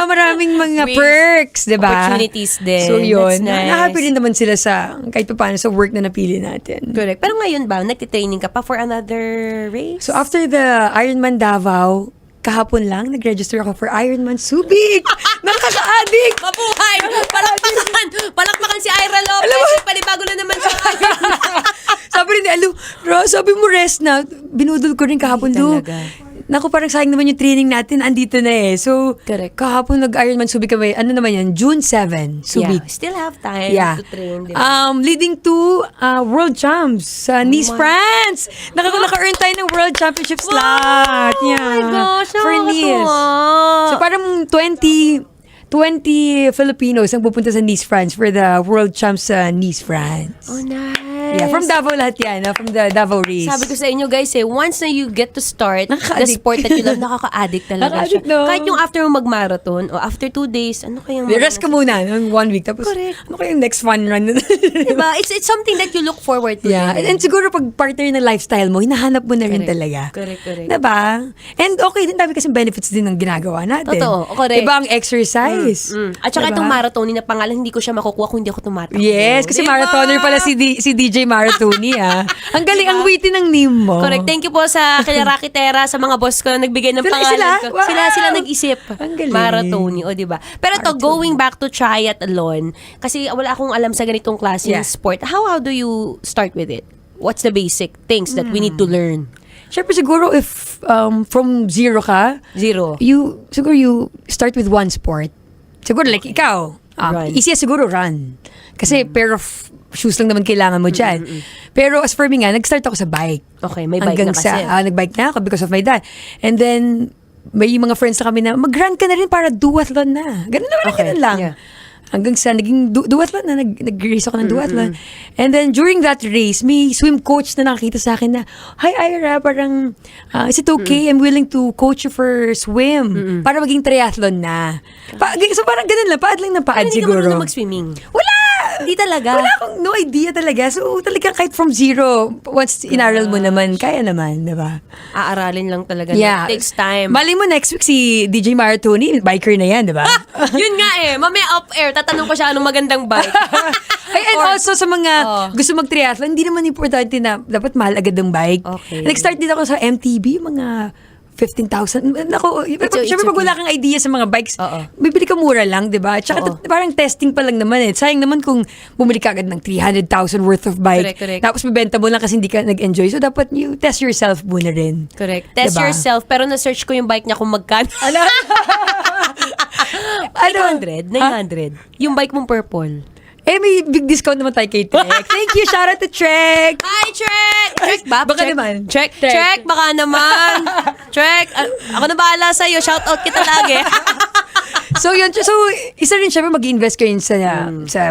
maraming mga Ways. perks, diba? Opportunities din. So yun, That's nice. na-happy rin naman sila sa kahit pa paano sa work na napili natin. Correct. Pero ngayon ba, nagtitraining ka pa for another race? So after the Ironman Davao, kahapon lang, nag-register ako for Ironman Subic. Nakaka-addict! Mabuhay! Palakpakan si Ira Lopez. Panibago na naman siya. Sabi rin ni Alu, sabi mo rest na. Binudol ko rin kahapon do. talaga. Naku, parang sayang naman yung training natin. Andito na eh. So, Correct. kahapon nag-Ironman Subic kami. Ano naman yan? June 7, Subic. Yeah, still have time to train. Diba? Leading to World Champs sa Nice, France. Naka-earn tayo ng World Championship slot. Oh my gosh, For Nice. nakakatuwa. So parang 20 Filipinos ang pupunta sa Nice, France for the World Champs sa Nice, France. Oh, nice. Yeah, from Davao lahat yan. From the Davao race. Sabi ko sa inyo guys once na you get to start the Nakaka-addict. sport that you love, nakaka-addict talaga siya. Nakaka-addict, no? Kahit yung after mo mag-marathon o after 2 days, ano kayang Rest ka muna ng 1 week. Tapos, Correct. ano kayong next fun run? Diba? It's something that you look forward to. Yeah. din. And siguro pag partner ng lifestyle mo, hinahanap mo na rin Correct. talaga. Correct. Diba? And okay din, dami kasing benefits din ng ginagawa natin. Totoo. Correct. Diba ang exercise? At saka Diba? itong marathoning na pangalan, hindi ko siya makukuha kung hindi ako tumatakbo. Yes, kasi Diba? marathoner pala si DJ Maratoni ah. Ang galing, ang witty ng name mo. Correct. Thank you po sa kaya Rocky Terra, sa mga boss ko na nagbigay ng Sila- pangalan sila? ko. Wow. Sila nag-isip. Ang galing. Maratoni, o diba? Pero to going back to triathlon, kasi wala akong alam sa ganitong klaseng Yeah. sport. How do you start with it? What's the basic things that we need to learn? Siyempre siguro if from zero ka, Zero. you start with one sport. Siguro like ikaw, Run. easy siguro run. Kasi pair of shoes lang naman kailangan mo dyan. Pero as for me nga, nag-start ako sa bike. Okay, may bike na kasi. Nag-bike na ako because of my dad. And then, may mga friends na kami na, mag-run ka na rin para duathlon na. Ganun naman, Okay, ganun lang. yeah. Hanggang sa naging duathlon na, nag-race ako ng duathlon. And then, during that race, may swim coach na nakakita sa akin na, hi Ira, parang, is it okay? I'm willing to coach you for swim. Para maging triathlon na. So parang ganun lang, paad lang ng paad Hindi ka siguro. marunong mag-swimming. Wala! Hindi talaga. Wala akong no idea talaga. So, talagang kahit from zero, once inaral mo naman, kaya naman, di ba? Aaralin lang talaga. Yeah. It takes time. Mali mo next week si DJ Maratoni, biker na yan, di ba? Yun nga mamaya off-air, tatanong ko siya anong magandang bike. Ay, and also sa mga Oh. gusto mag-triathlon, hindi naman importante na dapat mahal agad ang bike. Okay. Nag-start din ako sa MTB, mga 15,000. Nako, It's syempre pag okay. wala kang idea sa mga bikes, Oo. bibili ka mura lang, di ba? Tsaka Oo. parang testing pa lang naman eh. Sayang naman kung bumili ka agad ng 300,000 worth of bike. Correct. Tapos bibenta mo lang kasi hindi ka nag-enjoy. So dapat you test yourself muna rin. Correct. Test Diba? yourself, pero na-search ko yung bike niya kung magkano. Ano? 800? 900? Yung bike mong purple. Eh, may big discount naman tayo kay Trek. Thank you, shout out to Trek. Hi, Trek! Trek ba? Baka Trek? naman. Trek, Trek. Trek, baka naman. Trek, ako na bahala sa'yo. Shout out kita lagi. So yun, so isa rin syempre mag-invest kayo sa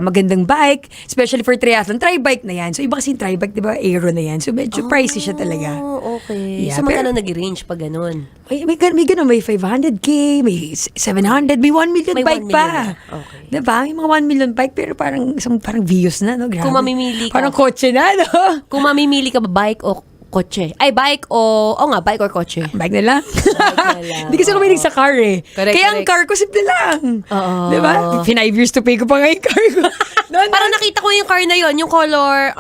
magandang bike, especially for triathlon. Tri-bike na yan. So iba kasi yung tri-bike, di ba? Aero na yan. So medyo pricey siya talaga. Oh, okay. Yeah, so magkano nag-range pag ganun? May ganun, may 500K, may 700, may 1 million May bike 1 million pa. na. Okay. Diba? May mga 1 million bike, pero parang Vios na, no? Grabe. Kung mamimili ka. Parang kotse na, no? Kung mamimili ka ba bike o kotse? Ay, bike bike or kotse. Bike na lang. na lang. Hindi kasi ako mahilig sa car eh. Correct, Kaya ang correct. car ko simple lang. Oo. Diba? 5 years to pay ko pa nga yung car ko. Parang nakita ko yung car na yon, yung color,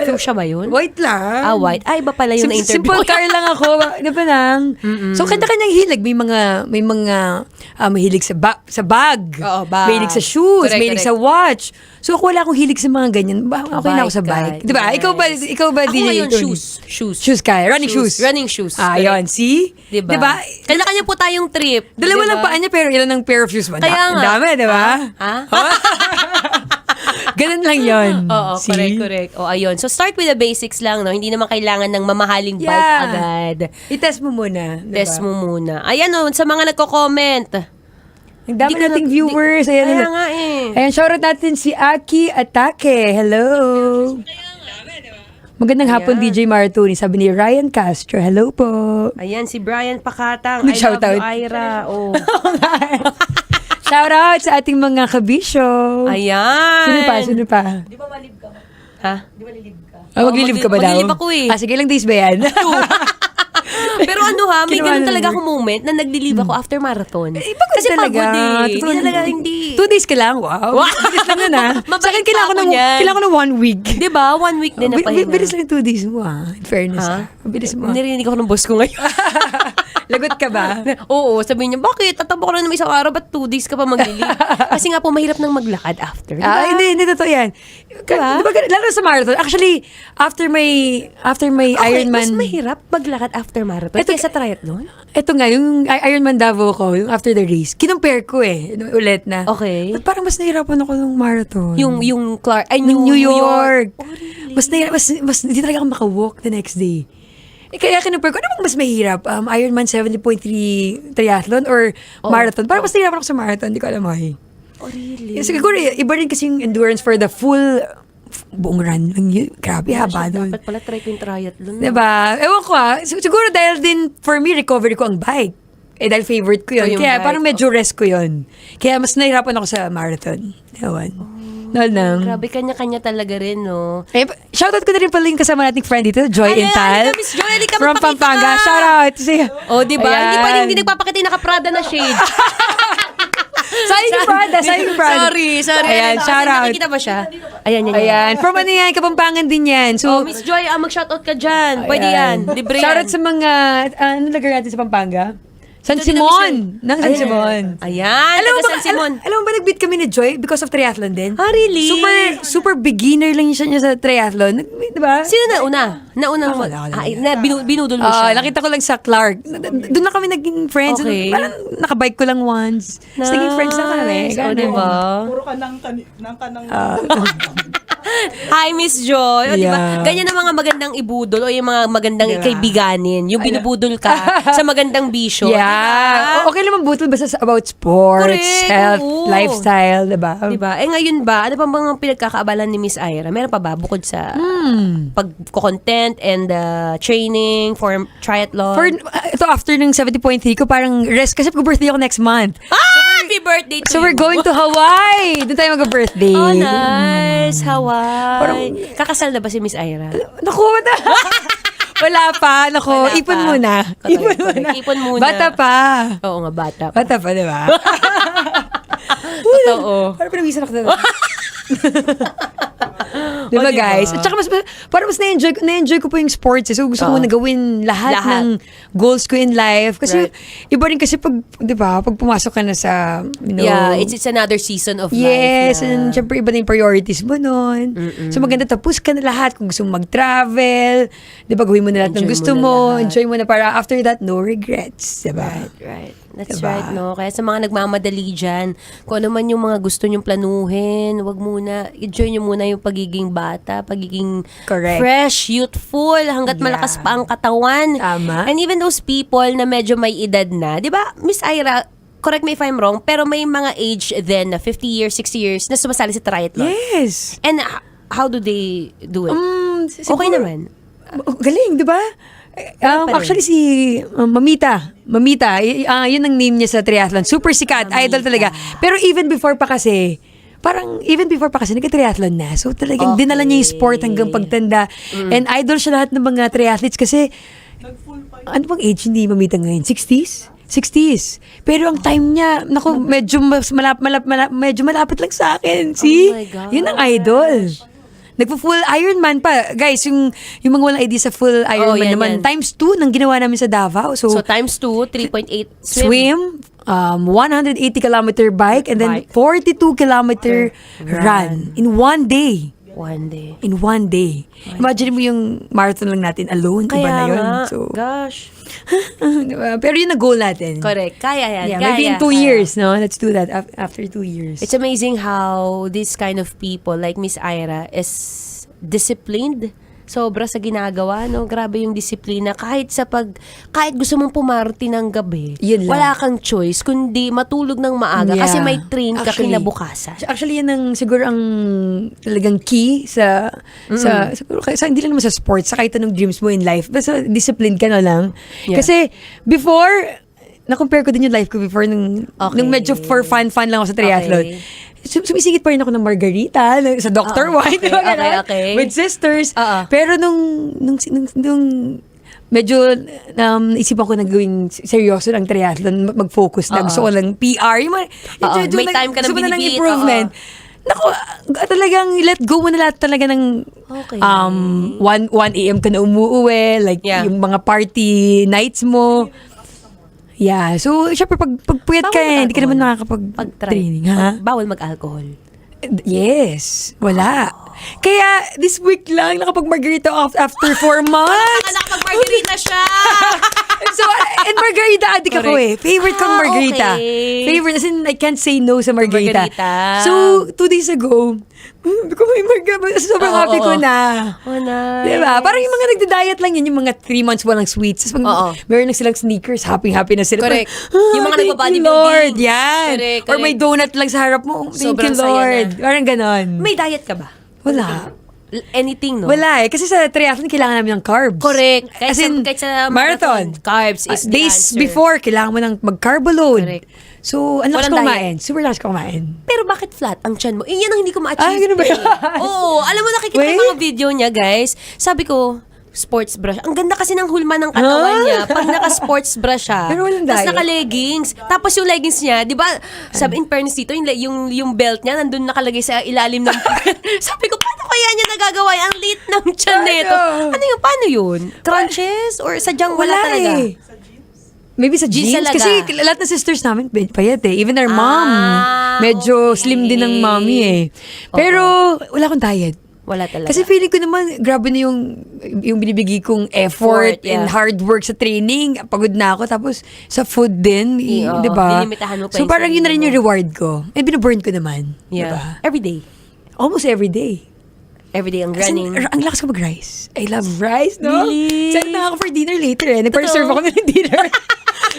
fuchsia ba yun? White lang. White. Ay, iba pala yung na-interview. Simple car lang ako. Di ba lang? So, kanya-kanyang hilig. May mga mahilig sa bag. Oo, bag. Mahilig sa shoes. Correct, mahilig correct. sa watch. So, ako wala akong hilig sa mga ganyan. Okay na ako sa Bike bike. Di ba? yes. Ikaw ba, Ako DJ ngayon, Tony? shoes. Shoes ka. Running shoes. Running shoes. Yun. See? Diba? Diba? Kanya-kanya po tayong trip. Dalawa Diba? lang paa niya, pero ilan ang pair of shoes mo? Kaya Ang nga. dami, di ba? Ha? Ganun lang yun. Oo, See? correct. O, ayun. So, start with the basics lang, no? Hindi naman kailangan ng mamahaling bike Yeah. agad. I-test mo muna. Diba? Test mo muna. Ayan, no, sa mga nagko-comment. Ang dami Di ka nating na- viewers. Kaya Ayan, nga eh. Ayan, shoutout natin si Aki Atake. Hello. Magandang hapon, Ayan. DJ Maratoni. Sabi ni Ryan Castro, hello po. Ayan, si Brian Pakatang. I Shout love you, out. Ira. Oh. Shout out sa ating mga kabisyo. Ayan. Sino pa? Ha? Maglilib ka ba daw? Maglilib ako eh. Sige lang days ba yan? Pero ano ha, may Kinuha ganun na talaga ng akong moment na naglilib ako after marathon. Pagod Kasi talaga. pagod eh. Hindi Totoo, talaga, hindi. 2 days ka lang? Wow. Bilis lang yun, ha? Mabait Sa akin, pa kailangan ko ako ng, niyan. kailangan ko ng 1 week. Diba? 1 week din na pahinga. Bilis lang yung 2 days mo, ha? In fairness, Ha? ha? Bilis mo. Narinig ako ng boss ko ngayon. Lagot ka ba? Oo, sabi niya, bakit? Tatakbo ko na naman isang araw, ba't 2 days ka pa maglilib? Kasi nga po, mahirap nang maglakad after. Diba? Hindi totoo yan. Diba, lalo sa marathon. Actually, after my Okay, mas Ironman, mahirap maglakad after marathon Ito- kaysa triathlon? eto nga, yung Ironman Davao ko, yung after the race, kinumpare ko ulit na. Okay. Ba't parang mas nahirapan ako ng marathon? Yung Clark, ay, New York. Oh, really? Mas hindi talaga ako makawalk the next day. Kaya kinumpare ko, ano bang mas mahirap? Ironman 70.3 triathlon or marathon? Parang mas nahirapan ako sa marathon, hindi ko alam why. Oh, really? Siguro, iba rin kasi yung endurance for the full buong run. Grabe, haba doon. Dapat pala try ko yung triathlon. Diba? Ewan ko siguro dahil din, for me, recovery ko ang bike. Dahil favorite ko yun. yung Kaya bike, parang medyo rest ko yun. Kaya mas nahirapan ako sa marathon. Ewan. Grabe, kanya-kanya talaga rin, no? Shoutout ko na rin pala yung kasama nating friend dito, Joy Ayan, Intal. halika, Miss Joy, halika, From magpakita Pampanga. ka. Shoutout. Oh, di ba? Hindi pa Ayan. hindi nagpapakita yung naka-Prada na shade. Sayang yung Prada, sayang yung Prada. Sorry. Ayan, shoutout. Nakikita ba siya? Ayan. Ayan. From ano yan, Kapampangan din yan. Oh, So, Miss Joy, mag-shoutout ka dyan. Pwede ayan. yan. Libre Shoutout yan. sa mga, ano lugar natin sa Pampanga? San Dito din Simon. Nang San Ayan. Simon. Ayan, Alam mo taga ba, San Simon. alam mo ba nag-beat kami ni Joy because of triathlon din? Ah, really? Super beginner lang niya sa triathlon. Di ba? Sino nauna? Naunang mo? Binudol mo siya. Nakita ko lang sa Clark. Doon na kami naging friends. Okay. Parang nakabike ko lang once. Tapos naging friends na kami. Nice. Oh, Ganun. diba? Puro ka ng kanang Hi, Miss Joy. O, diba? Yeah. Ganyan ang mga magandang ibudol o yung mga magandang Diba? kaibiganin. Yung binubudol ka sa magandang bisyo. Yeah. Diba? Okay lang mabutol basta about sports, Correct, health, oo. lifestyle, diba? Diba? Ngayon ba, ano pa mga pinagkakaabalan ni Miss Ira? Meron pa ba bukod sa pag-content and training for triathlon? Ito after ng 70.3 ko, parang rest kasi birthday ako next month. Happy birthday to So you. we're going to Hawaii. Doon tayo mag-birthday. Oh, nice. Hawaii. Kakasal na ba si Miss Ira? Naku, wala pa. Naku, Wala ipon pa. muna. Correct. Ipon muna. Bata pa. Oo nga, bata. Bata pa, di ba? Totoo. Parang pinawisan ako na. Diba, diba? guys? At saka parang mas na-enjoy ko po yung sports. So gusto ko na gawin lahat ng goals ko in life. Kasi iba rin kasi pag, di ba, pag pumasok ka na sa, Yeah, it's another season of yes, life. and syempre iba na yung priorities mo nun. So maganda tapos ka na lahat kung gusto mo mag-travel, di ba, gawin mo na lahat ng Enjoy gusto mo na mo, lahat. enjoy mo na para after that, no regrets, di ba? Right. That's Diba? right, no? Kaya sa mga nagmamadali dyan, kung ano man yung mga gusto nyong planuhin, wag muna, enjoy nyo muna yung pagiging bata, pagiging Correct. fresh, youthful, hanggat Yeah. malakas pa ang katawan. Tama. And even those people na medyo may edad na, di ba, Miss Ira, correct me if I'm wrong, pero may mga age then na 50 years, 60 years na sumasali sa triathlon. Yes. And how do they do it? Okay naman. Galing, di ba? pa rin. Actually, si Mamita, yun ang name niya sa triathlon. Super sikat, idol talaga. Pero even before pa kasi, nagka-triathlon na. So talagang dinala niya yung sport hanggang pagtanda. And idol siya lahat ng mga triathletes kasi, ano bang age hindi Mamita ngayon? 60s? 60s. Pero ang time niya, naku, medyo malapit lang sa akin. See? Oh my gosh. Yun ang idol. Nagpo-full Ironman pa. Guys, yung mga walang idea sa full Ironman yan, naman, yan. times 2 nang ginawa namin sa Davao. So times 2, 3.8 swim, 180 kilometer bike, and then Bike. 42 kilometer run in one day. One day. In one day. Imagine mo yung marathon lang natin alone. Iba na yun. nga. So, Gosh. diba? Pero yun na goal natin. Correct. Kaya yan. Yeah, kaya, maybe in 2 kaya. years, no? Let's do that after 2 years. It's amazing how this kind of people like Miss Ira is disciplined Sobra sa ginagawa, no? Grabe yung disiplina. Kahit gusto mong pumarty ng gabi, Yun lang. wala kang choice, kundi matulog ng maaga Yeah. kasi may train ka Actually, kinabukasan. Actually, yan ang siguro ang talagang key siguro, hindi lang naman sa sports, sa kahit anong dreams mo in life. Basta discipline ka na lang. Yeah. Kasi before, na-compare ko din yung life ko before nung medyo for fun lang ako sa triathlon. Okay. Sumisingit pa rin ako ng margarita sa Dr. White. okay, diba, ganun? okay. With sisters. Oo. Pero nung medyo isipan ko na gawing seryoso ng triathlon, mag-focus na. Gusto ko lang PR. May time ka na gusto ko na ng binibit. improvement. Naku, talagang let go mo na lahat talaga ng Okay. 1 a.m. ka na umuuwi, like Yeah. yung mga party nights mo. Yeah. So, syempre, pag puyat ka, Bawal hindi ka naman mag-alcohol. nakakapag-training, ha? Bawal mag-alcohol. Yes. Wala. Kaya, this week lang, nakapag-margarita after 4 months. Nakapag-margarita siya! So, and margarita addict ako Correct. Favorite kong margarita. Okay. Favorite, as in, I can't say no sa margarita. Margarita. So, 2 days ago, kung may margarita, sobrang Oo, happy ko oo. na. Oh, nice. Diba? Parang yung mga nagda-diet lang yun, yung mga 3 months walang sweets. Tapos Oo. meron na silang sneakers, happy na sila. Correct. Parang, Yung mga thank you, nagpa-bodybuilding. Lord. Yan. Correct, Or may correct. donut lang sa harap mo. Thank Sobrang you, saya Lord. na. Parang ganon. May diet ka ba? Wala. Anything, no? Wala eh. Kasi sa triathlon, kailangan namin ng carbs. Correct. Kahit As in, kahit sa marathon. carbs is the Days answer. before, kailangan mo ng mag-carbo load. Correct. So, ang lakas Walang ko diet. kumain. Super lakas ko kumain. Pero bakit flat ang tiyan mo? Yan ang hindi ko ma-achieve. Ah, ganun ba yun? Oo. Alam mo, nakikita ko Wait. yung mga video niya, guys. Sabi ko, sports bra. Ang ganda kasi ng hulma ng katawan niya. Pag naka-sports bra siya. Pero walang Tapos diet. naka-leggings. Tapos yung leggings niya, di ba, sabi in fairness dito, yung belt niya, nandun nakalagay sa ilalim ng Sabi ko, paano kaya niya nagagawa yan? Ang liit ng tiyan nito. Paano yun? Crunches? Or sadyang wala talaga? eh. Maybe sa Jeans jeans. talaga. Kasi lahat ng sisters namin, payat eh. Even our mom. Medyo okay. slim din ng mommy eh. Pero, wala akong diet. Wala talaga. Kasi feeling ko naman, grabe na yung binibigay kong effort Effort, yeah. and hard work sa training. Pagod na ako. Tapos, sa food din. Oo, di ba? lilimitahan mo pa So, yung parang yun na rin sarili yung reward ko. And binaburn ko naman. Yeah. Di ba? Every day. Almost every day. Every day ang As in, running. ang lakas ko mag-rice. I love rice, no? Really? Saan na ako for dinner later eh. Nagpa-reserve Totoo. ako ng dinner.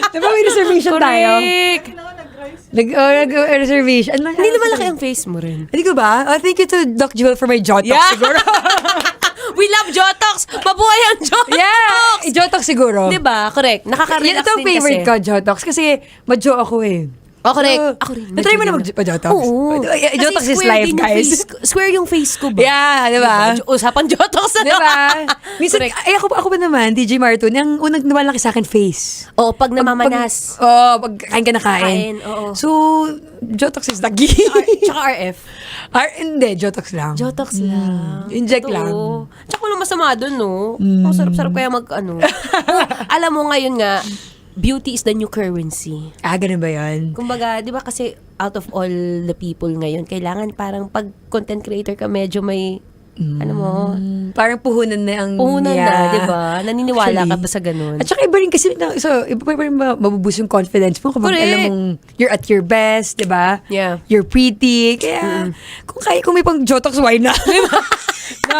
Diba may reservation tayo? Correct. Nag-reservation. Hindi naman laki ang face mo rin. Hindi ko ba? Thank you to Doc Jewel for my Jotox Yeah. siguro. We love Jotox! Mabuhay ang Jotox! Yeah! Jotox siguro. Diba? Correct. Nakaka-relax Ito ang din favorite kasi. ko, Jotox. Kasi majo ako eh. Oh, correct. So, Ako rin. Na-try mo na Medyo mag-Jotox? Oo. Jotox Kasi is square life, din yung guys. Square yung face ko ba? Yeah, di ba? Usapan Jotox na. Di ba? Minsan, Correct. ay ako ba naman, DJ Marton, yung unang lumalaki sa akin, face. Oo, pag namamanas. Pag kain ka na kain. Kain, oo. So, Jotox is the key. Tsaka RF. Hindi, Jotox lang. Jotox lang. Inject Totoo. lang. Tsaka walang masama dun, no? Ang sarap-sarap kaya mag-ano. Alam mo ngayon nga, beauty is the new currency. Ganun ba yan? Kumbaga, di ba kasi out of all the people ngayon, kailangan parang pag content creator ka, medyo may, ano mo, Parang puhunan na ang... puhunan na, di ba? Naniniwala ka Actually. ba sa ganun? At saka iba rin kasi, iba pa rin mabubus yung confidence mo kapag Correct. alam mong you're at your best, di ba? Yeah. You're pretty. Kaya, kung may pang Jotox, why not? No.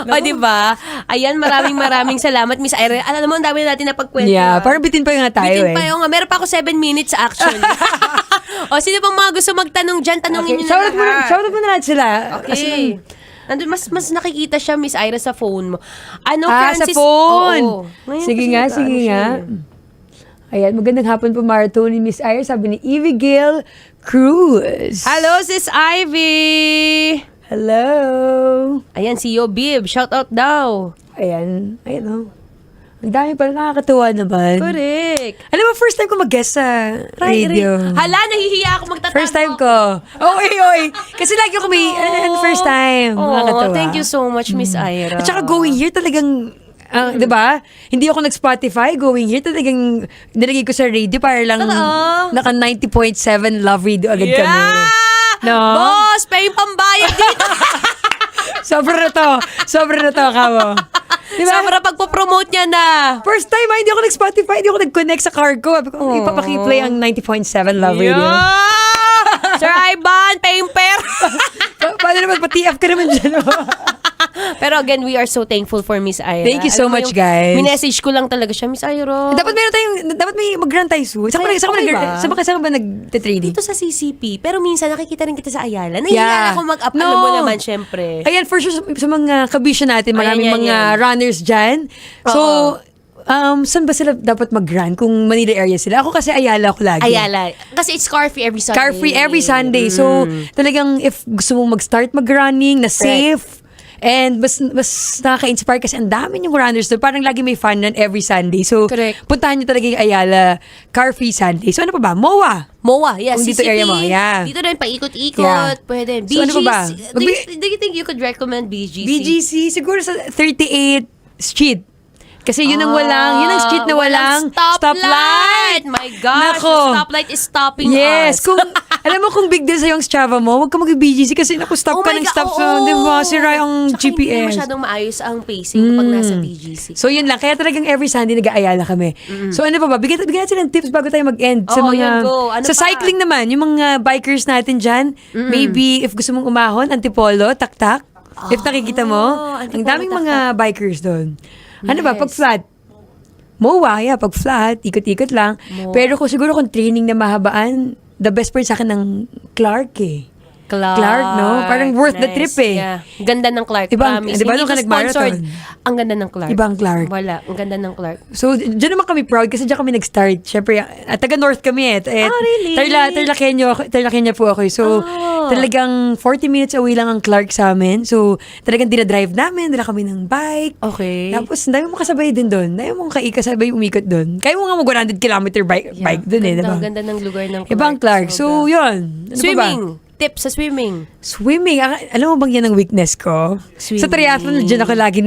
O, di ba? Ayan, maraming salamat, Miss Ira. Alam mo, ang dami na natin na pagkwento. Yeah, parang bitin pa nga tayo Bitin pa yung nga. Meron pa ako 7 minutes actually. O, sino pang mga gusto magtanong dyan? Tanongin nyo na lahat. Shoutout mo na lahat sila. Okay. Nandun, mas nakikita siya, Miss Ira, sa phone mo. Ano, Sa Francis? phone. Oo. Ngayon Sige kasi nga, nag-ano sige siya nga. eh. Ayan, magandang hapon po, Marathon ni Miss Ira. Sabi ni Evie Gail Cruz. Hello, Sis Ivy! Hello. Ayan, si Yo Bib. Shout out daw. Ayan, oh. Ang dami pala, nakakatuwa naman. Correct. Alam mo, first time ko mag-guest sa radio. Hala, nahihiya ako magtatanong. First time ko. Oy. Kasi lagi ako may, first time. Oh, Nakakatuwa. thank you so much, Miss Ira. At saka going here talagang, di ba? Hindi ako nag-Spotify. Going here talagang nilagay ko sa radio para lang Totoo. naka 90.7 Love Radio agad kami. No? Boss, pay yung pambayad dito. Sobra na to, kamo. Diba? Sobra pagpo-promote niya na. First time, hindi ako nag-Spotify, hindi ako nag-connect sa car ko. Sabi ko, ipapakiplay ang 90.7 Love Radio. Yeah! Sir Ivan, pay yung pera. Paano naman, pa-TF ka naman dyan. Pero again, we are so thankful for Miss Ira. Thank you so Alam mo much, yung guys. Minessage ko lang talaga siya, Miss Ira. Dapat may mag-run tayo soon. Saan ka ba nag-training? Dito sa CCP. Pero minsan nakikita rin kita sa Ayala. Yeah. Nahihiya ako mag-up. No. Alam mo naman, syempre. Ayan, for sure, sa mga kabisyo natin, maraming Ayan, mga yan. runners dyan. So, saan ba sila dapat mag-run kung Manila area sila? Ako kasi Ayala ako lagi. Ayala. Kasi it's car free every Sunday. Car free every Sunday. So, talagang if gusto mong mag-start mag-running na safe, and mas nakaka-inspire kasi ang dami yung runners doon. Parang lagi may fun run every Sunday. So, Correct. puntahan nyo talaga yung Ayala Car Free Sunday. So, ano pa ba? MOA. Yeah, Kung dito CCP, area mo, yeah. Dito rin, paikot-ikot. Yeah. Pwede. BGC. So, ano pa ba? Do you think you could recommend BGC? BGC, siguro sa 38th Street. Kasi yun ang street na walang stoplight. My gosh, Nako. the stoplight is stopping Yes, us. alam mo kung big deal sa yung Strava mo, huwag ka mag-BGC kasi stop ka ng stop. So, di ba, sira yung Tsaka hindi GPS. masyadong maayos ang pacing kapag nasa BGC. So, yun lang. Kaya talagang every Sunday nag-aayala kami. So, ano pa ba? Bigyan natin ng tips bago tayo mag-end. Sa Oo, mga, yun, go. Ano sa pa? cycling naman, yung mga bikers natin dyan, maybe if gusto mong umahon, Antipolo, tak-tak. If nakikita mo, ang Antipolo, daming mga bikers doon. Ano ba? Yes. Pag flat, MOA, pag flat, ikot-ikot lang. Pero siguro kung training na mahabaan, the best part sa akin ng Clark eh. Clark, no? Parang worth the trip eh. Yeah. Ganda ng Clark, Diba- promise. diba Hindi nung ka to nag-marathon? sponsored. Ang ganda ng Clark. Iba ang Clark. Wala, ang ganda ng Clark. So, dyan naman kami proud kasi dyan kami nag-start. Siyempre, taga-north kami eh. really? Tarlakenyo po ako. So, talagang 40 minutes away lang ang Clark sa amin. So, talagang dinadrive namin. Dala kami ng bike. Okay. Tapos, dami mo kasabay din doon. Dami mo kasabay umikot doon. Kaya mo nga mag 100 kilometer bike doon eh. Ganda, Diba? ganda ng lugar ng Clark. Ibang Clark. So, yun. Ano pa ba? Swimming. Tips sa swimming. Swimming. Alam mo bang yan ang weakness ko? Swimming. Sa triathlon, dyan ako lagi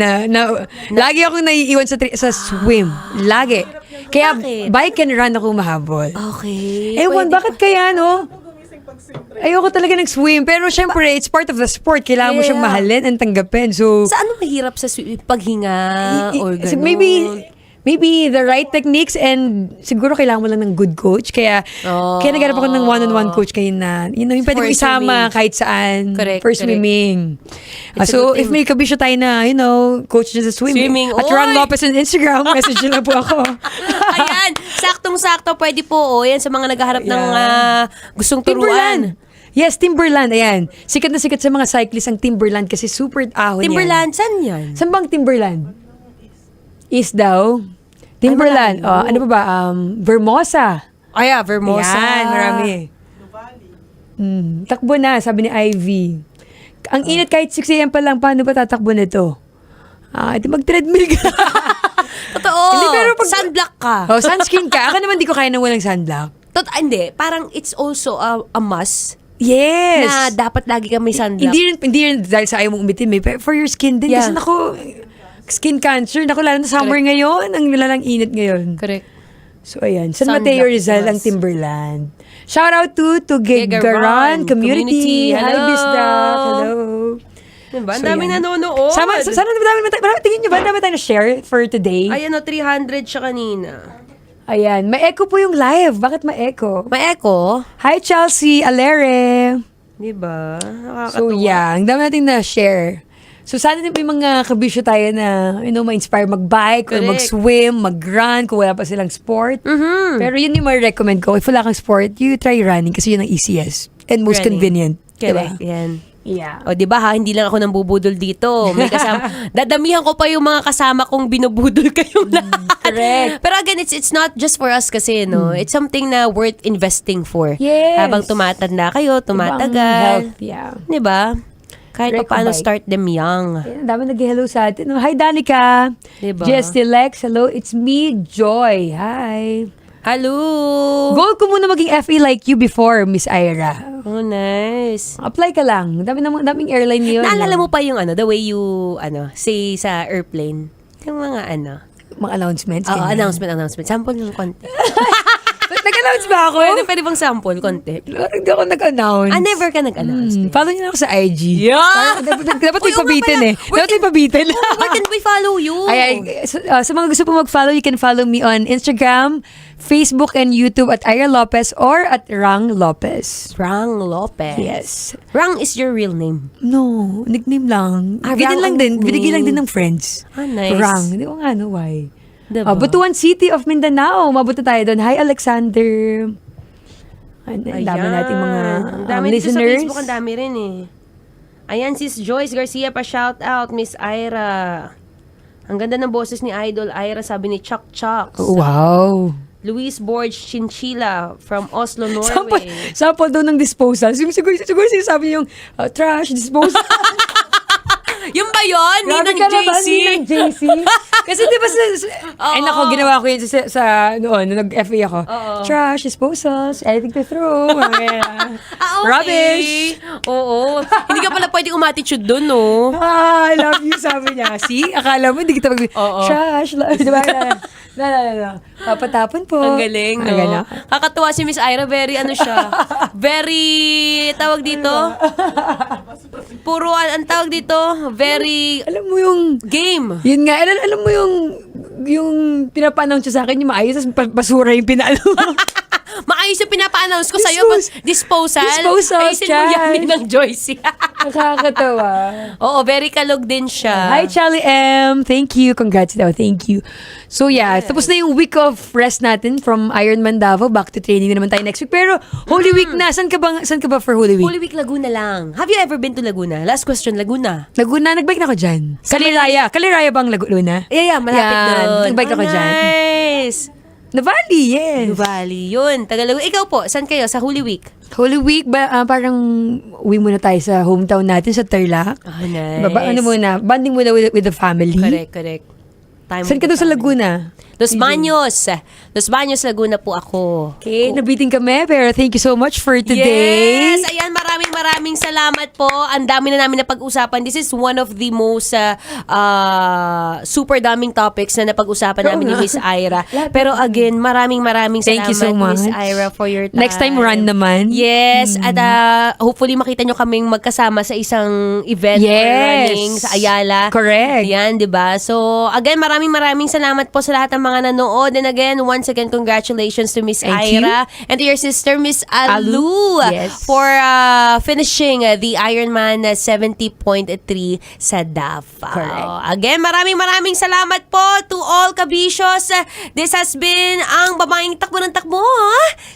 lagi akong naiiwan sa swim. Lagi. Kaya Bakit? bike and run ako mahabol. Okay. Ewan, Pwede bakit kaya, no? Ayoko talaga nag-swim. Pero syempre, it's part of the sport. Kailangan mo siyang Yeah. mahalin and tanggapin. So, Sa ano mahirap sa paghinga or so gano'n? maybe the right techniques and siguro kailangan mo lang ng good coach. Kaya naghanap ako ng one-on-one coach kayo na, yung pwede For ko isama swimming. kahit saan. Correct, For correct. swimming. It's a So, good if thing. may kabisyo tayo na, coach dyan sa swimming. Swimming. At Ron Oy! Lopez on Instagram, message nyo lang po ako. Ayan, saktong-sakto pwede po. Yan sa mga naghaharap ng gustong Timberland. turuan. Yes, Timberland. Ayan. Sikat na sikat sa mga cyclists ang Timberland kasi super ahon Timberland, saan yan? yan. Saan bang Timberland? East daw. Timberland. Ano pa ba? Vermosa. Ay, Vermosa. Yan, marami. Takbo na, sabi ni Ivy. Ang init kahit 6 a.m. pa lang, paano ba tatakbo nito? Ito mag-treadmill ka. Totoo. Hindi, pero pag- sunblock ka. Sunscreen ka. Ako naman di ko kaya na walang sunblock. Hindi. Parang it's also a must Yes. na dapat lagi ka may sunblock. Hindi rin dahil sa ayaw mong umitim eh. Pero for your skin din. Yeah. Kasi skin cancer. Lalo na summer ngayon. Ang nilalang init ngayon. Correct. So, ayan. San Sunblock Mateo Rizal is ang Timberland. Shout out to Gigaran Gigaran Community. Hi, Hello. Bisdak. Hello. Diba? Ang So, daming yan. nanonood. Sana tingin nyo ba? Dami tayo na-share for today? Ayan o, 300 siya kanina. Ayan. Ma-echo po yung live. Bakit ma-echo? May echo? Hi, Chelsea Alere. Diba? Nakakatuwa. So, yeah. Ang dami natin na-share. So, sana din may mga kabisyo tayo na, ma-inspire mag-bike or Correct. mag-swim, mag-run kung wala pa silang sport. Pero yun yung ma-recommend ko. If wala kang sport, you try running kasi yun ang easiest and most Running. convenient. Correct. Diba? Yan. Yeah. O, di ba ha? Hindi lang ako nang bubudol dito. May kasama. Dadamihan ko pa yung mga kasama kong binubudol kayong lahat. correct. Pero again, it's not just for us kasi, no? It's something na worth investing for. Yes. Habang tumatanda kayo, Ibang tumatagal. health, yeah. Di ba? Kahit pa Correct, paano bike. start them young. Ayan, ang dami nag-hello sa atin. Hi, Danica. Diba? Jess Lex. Hello, it's me, Joy. Hi. Hello! Goal ko muna maging FE like you before, Miss Ira. Oh, nice. Apply ka lang. Daming airline yun. Naalala mo pa yung the way you, say sa airplane? Yung mga Mga announcements. Oo, ganyan. announcement. Sample ng konti. Nag-announce ba ako? Pwede bang sample, konti? Hindi ako nag-announce. Never ka nag-announce. Follow niyo na ako sa IG. Yeah! Dapat Uy, may oo nga pabitin pala. eh. Dapat may pabitin. Where can we follow you? Sa mga gusto po mag-follow, you can follow me on Instagram, Facebook and YouTube at Ira Lopez or at Rang Lopez. Rang Lopez. Yes. Rang is your real name. No, nickname lang. Rang Ganyan lang ang din. name. Binigay lang din ng friends. Nice. Rang. Hindi ko nga ano why. Diba? Butuan City of Mindanao. Mabuti tayo doon. Hi, Alexander. Ang dami nating mga Ang dami dito sa listeners. Facebook, ang dami rin eh. Ayan, Sis Joyce Garcia pa shout out, Miss Ira. Ang ganda ng boses ni Idol Ira, sabi ni Chuck Chucks. Wow. Luis Borge Chinchilla from Oslo, Sample, Norway. sample daw ng disposal. Siguro sinasabi yung trash disposal. Yung ba yun? Grabe Ninang ka naman, JC? Ninang JC. Kasi di ba ay nako, ginawa ko yun sa noon, nung nag-FA ako. Trash disposals, anything to throw. Okay. Rubbish. Oo. Hindi ka pala pwedeng umatitude doon, no? I love you, sabi niya. See? Akala mo, hindi kita trash. Di ba? No. Papatapon po. Ang galing, no? Ang galing. Kakatuwa si Miss Ira, very ano siya. Very, tawag dito? Puro, ang tawag dito? Very Alam mo yung, game. yun nga, alam mo yung pinapa-announce siya sa akin, yung maayos, tapos basura yung pinalo. Maayos yung pinapa-announce ko sa'yo. Disposal. Disposal, Ayusin mo yan Chad. din ng Joyce. Nakakatawa. Oo, very kalog din siya. Hi, Charlie M. Thank you. Congrats daw. Thank you. So, yeah. Tapos na yung week of rest natin from Ironman Davao. Back to training na naman tayo next week. Pero, Holy Week na. Saan ka ba for Holy Week? Holy Week, Laguna lang. Have you ever been to Laguna? Last question, Laguna. Laguna, nagbike na ako dyan. Kaliraya. Kaliraya bang Laguna? Yeah, malapit Yan. doon. Nagbike ako dyan. Nice. Navali, yes. Valley, yun. Tagalog. Ikaw po, saan kayo? Sa Holy Week? Holy Week, parang uwi muna tayo sa hometown natin sa Tarlac. Oh, nice. Ano muna, banding muna with the family. Correct. Time Saan with ka the doon sa family. Laguna? Los Baños. Los Baños, Laguna po ako. Okay, nabiting kami, pero thank you so much for today. Yes! Ayan, maraming salamat po. Ang dami na namin napag-usapan. This is one of the most super daming topics na napag-usapan Oo namin ni nga. Miss Ira. Pero again, maraming salamat, Thank you so much. Miss Ira, for your time. Next time, run naman. Yes, at hopefully makita nyo kaming magkasama sa isang event or Yes. running sa Ayala. Correct. Yan, di ba? So, again, maraming salamat po sa lahat ng mga nanood. And again, once again, congratulations to Miss Thank you. Ira and to your sister, Miss Alu, Yes. for finishing the Ironman 70.3 sa Davao. Correct. Again, maraming salamat po to all kabishos. This has been ang babaeng takbo ng takbo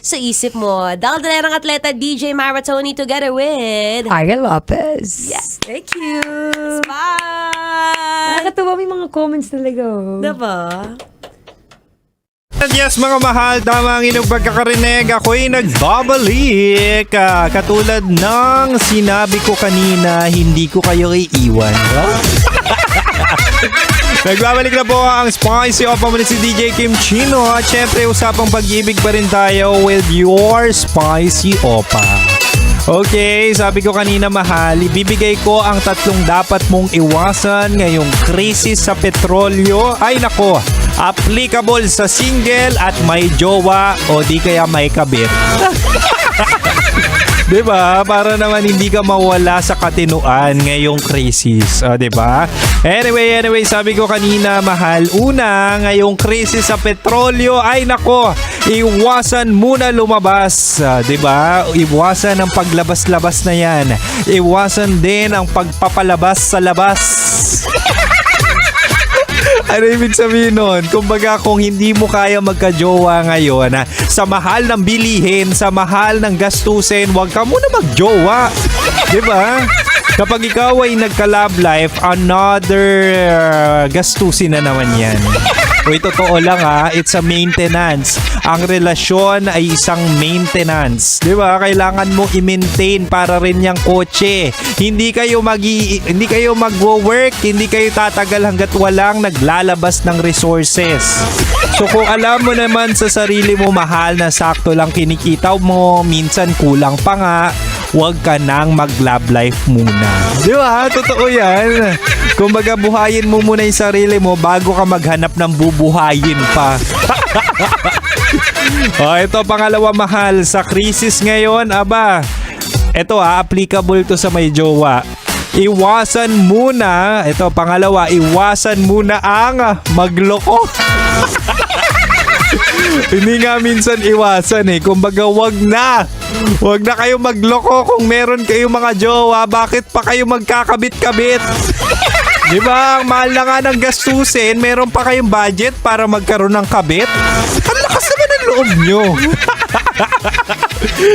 sa isip mo. Daldalerang atleta DJ Maratoni together with... Ira Lopez. Yes. Thank you. Bye! Nakakatawa, may mga comments talaga. Diba? Yes mga mahal, tama ang inyong pagkakarinig. Ako'y nagbabalik. Katulad ng sinabi ko kanina, hindi ko kayo iiwan. Nagbabalik na po ang Spicy Opa muli si DJ Kim Chino. At syempre, usapang pag-ibig pa rin tayo with your Spicy Opa. Okay, sabi ko kanina mahal, ibibigay ko ang 3 dapat mong iwasan ngayong krisis sa petrolyo. Ay nako, applicable sa single at may jowa o di kaya may kabit. Diba? Para naman hindi ka mawala sa katinuan ngayong krisis. Diba? Anyway, sabi ko kanina, mahal, una, ngayong krisis sa petrolyo, ay nako, iwasan muna lumabas. Diba? Iwasan ang paglabas-labas na yan. Iwasan din ang pagpapalabas sa labas. Ano ibig sabihin nun? Kumbaga kung hindi mo kaya magka-jowa ngayon, sa mahal ng bilihin, sa mahal ng gastusin, huwag ka muna mag-jowa. Diba? Kapag ikaw ay nagka-love life, another gastusin na naman yan. Uy, totoo lang it's a maintenance. Ang relasyon ay isang maintenance. 'Di ba? Kailangan mo i-maintain para rin yang kotse. Hindi kayo magwo-work, hindi kayo tatagal hangga't walang naglalabas ng resources. So kung alam mo naman sa sarili mo mahal na sakto lang kinikita mo, minsan kulang pa nga, huwag ka nang mag-love life muna. Di ba? Totoo yan. Kumbaga buhayin mo muna yung sarili mo bago ka maghanap ng bubuhayin pa. Ito pangalawa mahal, sa krisis ngayon, ito applicable to sa may jowa. Iwasan muna, ito pangalawa, iwasan muna ang magloko. Hindi nga minsan iwasan eh. Kumbaga, wag na kayo magloko kung meron kayo mga jowa. Bakit pa kayo magkakabit-kabit? Di ba? Ang mahal na nga ng gastusin, meron pa kayong budget para magkaroon ng kabit? Ang lakas naman ng loob nyo.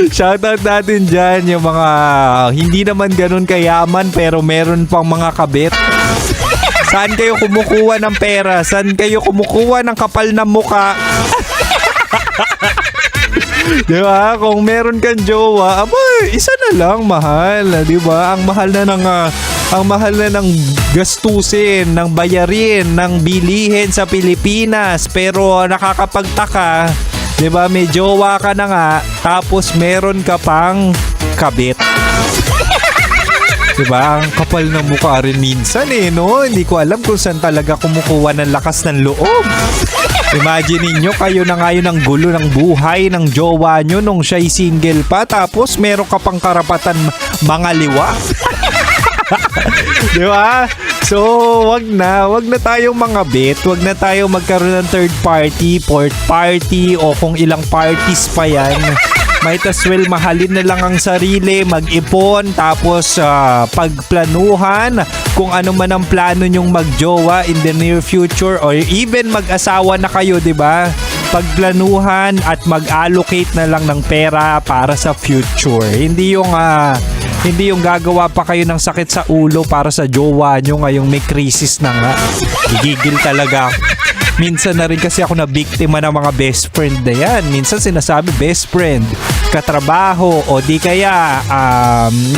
Shoutout natin dyan yung mga hindi naman ganun kayaman pero meron pang mga kabit. Saan kayo kumukuha ng pera? Saan kayo kumukuha ng kapal na muka? Di ba? Kung meron kang jowa, isa na lang mahal. Di ba? Ang mahal na ng gastusin, ng bayarin, ng bilihin sa Pilipinas. Pero nakakapagtaka, di ba? May jowa ka na nga, tapos meron ka pang kabit. Diba? Ang kapal ng mukha rin minsan no? Hindi ko alam kung saan talaga kumukuha ng lakas ng loob. Imagine ninyo, kayo na ngayon ang gulo ng buhay ng jowa nyo nung siya'y single pa, tapos meron ka pang karapatan mangaliwa. Diba? So, wag na tayong mga bet, wag na tayong magkaroon ng third party, fourth party, o kung ilang parties pa yan. Might as well mahalin na lang ang sarili, mag-ipon, tapos pagplanuhan kung ano man ang plano nyong magjowa in the near future or even mag-asawa na kayo, di ba? Pagplanuhan at mag-allocate na lang ng pera para sa future. Hindi yung gagawa pa kayo ng sakit sa ulo para sa jowa nyo ngayong may crisis na nga. Igigil talaga. Minsan na rin kasi ako na biktima ng mga best friend na yan. Minsan sinasabi best friend, katrabaho, o di kaya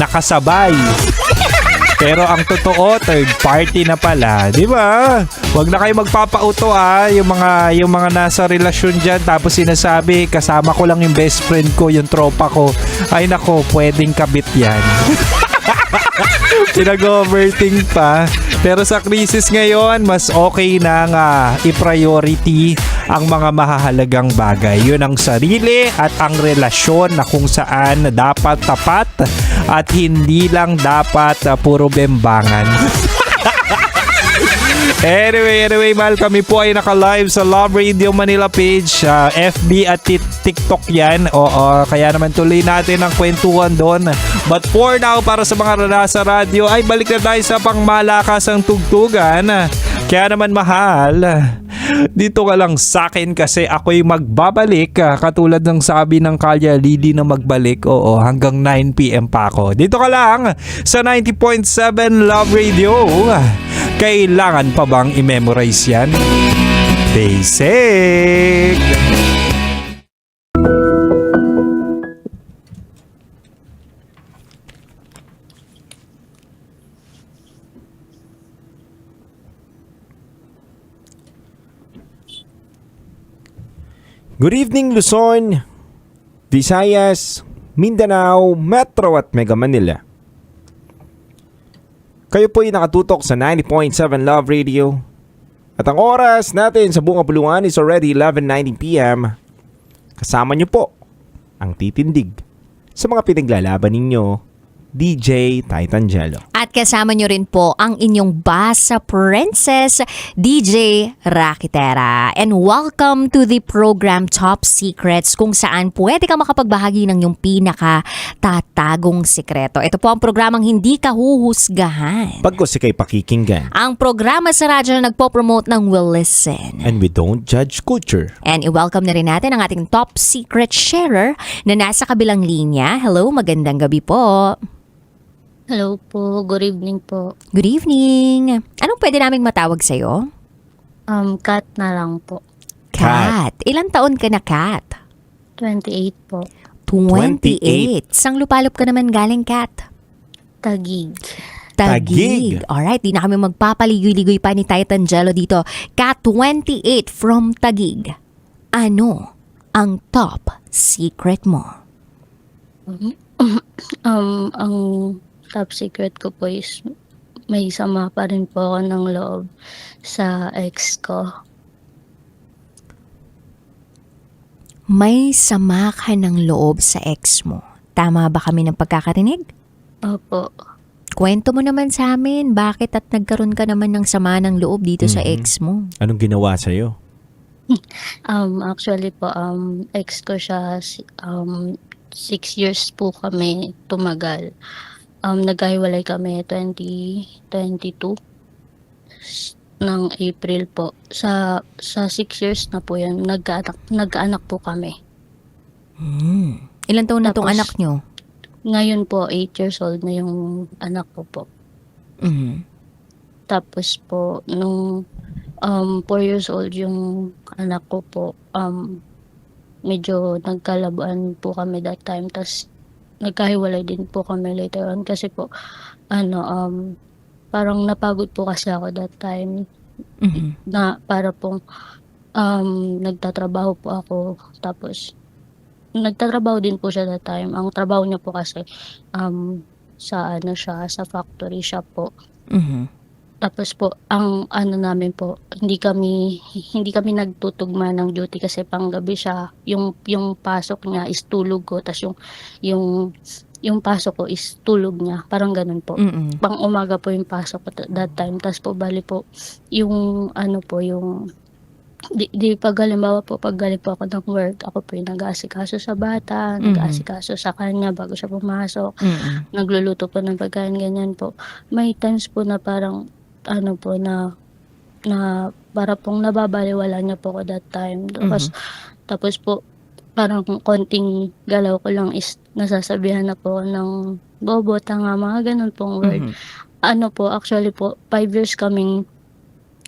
nakasabay. Pero ang totoo, third party na pala, di ba? Huwag na kayo magpapauto yung mga nasa relasyon dyan, tapos sinasabi, kasama ko lang yung best friend ko, yung tropa ko. Ay nako, pwedeng kabit yan. Pinag-overthink pa. Pero sa crisis ngayon, mas okay na i-priority ang mga mahahalagang bagay. Yun ang sarili at ang relasyon na kung saan dapat tapat at hindi lang dapat puro bembangan. Anyway, mahal, kami po ay naka-live sa Love Radio Manila page, FB at TikTok yan. Oo, kaya naman tuloy natin ang kwentuhan doon. But for now, para sa mga nasa radio, ay balik na tayo sa pangmalakasang tugtugan. Kaya naman, mahal, dito ka lang sa akin kasi ako'y magbabalik. Katulad ng sabi ng Kalya Lily na magbalik. Oo, hanggang 9 PM pa ako. Dito ka lang sa 90.7 Love Radio. Kailangan pa bang i-memorize yan? Basic! Good evening, Luzon, Visayas, Mindanao, Metro at Mega Manila. Kayo po ay nakatutok sa 90.7 Love Radio. At ang oras natin sa buong kapuluan is already 11:19 PM. Kasama niyo po ang titindig sa mga pinaglalaban ninyo, DJ Titan Jello. At kasama nyo rin po ang inyong basa princess, DJ Rakitera. And welcome to the program Top Secrets, kung saan pwede ka makapagbahagi ng iyong pinaka-tatagong sikreto. Ito po ang programang hindi ka huhusgahan. Pagkos ikay pakikinggan. Ang programa sa radyo na nagpo-promote ng Will Listen. And we don't judge culture. And i-welcome na rin natin ang ating top secret sharer na nasa kabilang linya. Hello, magandang gabi po. Hello po, good evening po. Good evening. Anong pwede naming matawag sa'yo? Kat na lang po. Kat. Ilang taon ka na, Kat? 28 po. 28. Sang lupalop ka naman galing, Kat? Tagig. Taguig. Alright, di na kami magpapaligoy-ligoy pa ni Titan Jello dito. Kat, 28 from Taguig. Ano ang top secret mo? Ang top secret ko po is may sama pa rin po ako ng loob sa ex ko. May sama ka ng loob sa ex mo. Tama ba kami ng pagkakarinig? Opo. Kwento mo naman sa amin, bakit at nagkaroon ka naman ng sama ng loob dito sa ex mo? Anong ginawa sa'yo? Actually po, ex ko siya, 6 years po kami tumagal. Nagkahiwalay kami 2022 ng April po. Sa 6 years na po yan, nagkaanak po kami. Ilan taon na tong Tapos- anak nyo? Ngayon po, 8 years old na yung anak ko po. Mhm. Tapos po, nung 4 years old yung anak ko po, medyo nagkalabuan po kami that time. Tapos nagkahiwalay din po kami later on kasi po, parang napagod po kasi ako that time Mhm. na para pong nagtatrabaho po ako. Tapos nagtatrabaho din po siya that time. Ang trabaho niya po kasi sa sa factory shop po. Mhm. Tapos po, ang namin po, hindi kami nagtutugma ng duty kasi panggabi siya. Yung pasok niya is tulog ko, tas yung pasok ko is tulog niya. Parang ganun po. Mhm. Pang umaga po yung pasok ko that time. Tas po, bali po, yung pag halimbawa po, pag galing po ako ng work, ako po yung nag-aasikaso sa bata, nag-aasikaso sa kanya bago siya pumasok. Mhm. Nagluluto po ng pagkain, ganyan po. May times po na parang, na para pong nababaliwala niya po ako that time. Tapos po, parang konting galaw ko lang is nasasabihan na po ako ng bobo, tanga, mga ganun pong word. Actually po, 5 years kaming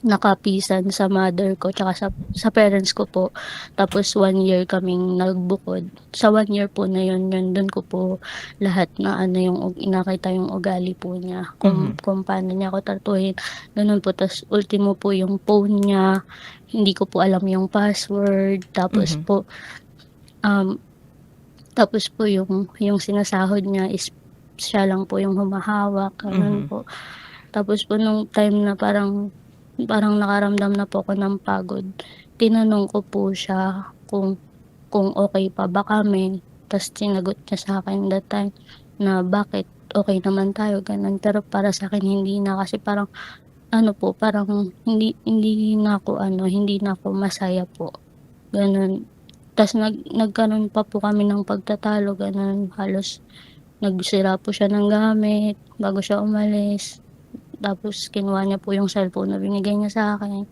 nakapisan sa mother ko tsaka sa parents ko po. Tapos 1 year kaming nagbukod. Sa 1 year po na yun doon ko po lahat na yung inakita yung ugali po niya. Kung paano niya ako tratuhin. Ganun po. Tapos ultimo po yung phone niya. Hindi ko po alam yung password. Tapos po, yung sinasahod niya is siya lang po yung humahawak. Ganun po. Tapos po nung time na parang nakaramdam na po ako ng pagod. Tinanong ko po siya kung okay pa ba kami. Tapos sinagot niya sa akin that time na bakit okay naman tayo, ganun. Pero para sa akin hindi na kasi parang parang hindi na ako masaya po. Ganun. Tapos nagkaroon pa po kami ng pagtatalo, ganun. Halos nagsira po siya ng gamit bago siya umalis. Tapos kinuha niya po yung cellphone na binigay niya sa akin.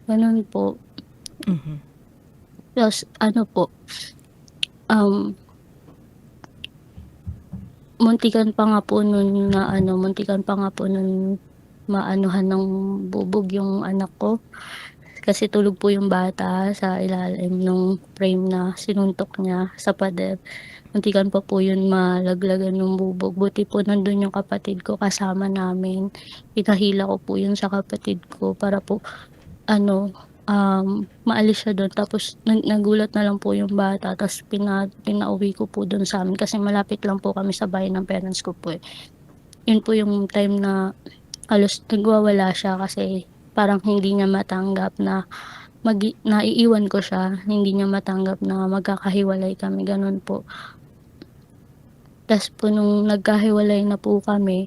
Ganun po. Tapos muntikan pa nga po nun maanuhan ng bubog yung anak ko. Kasi tulog po yung bata sa ilalim ng frame na sinuntok niya sa pader. Muntikan pa po yun malaglagan yung bubog. Buti po nandun yung kapatid ko kasama namin. Pinahila ko po yun sa kapatid ko para po maalis siya doon. Tapos nagulat na lang po yung bata. Tapos pinauwi ko po doon sa amin kasi malapit lang po kami sa bahay ng parents ko po eh. Yun po yung time na halos nagwawala siya kasi parang hindi niya matanggap na naiiwan ko siya. Hindi niya matanggap na magkakahiwalay kami. Ganun po. Tapos po nung nagkahiwalay na po kami,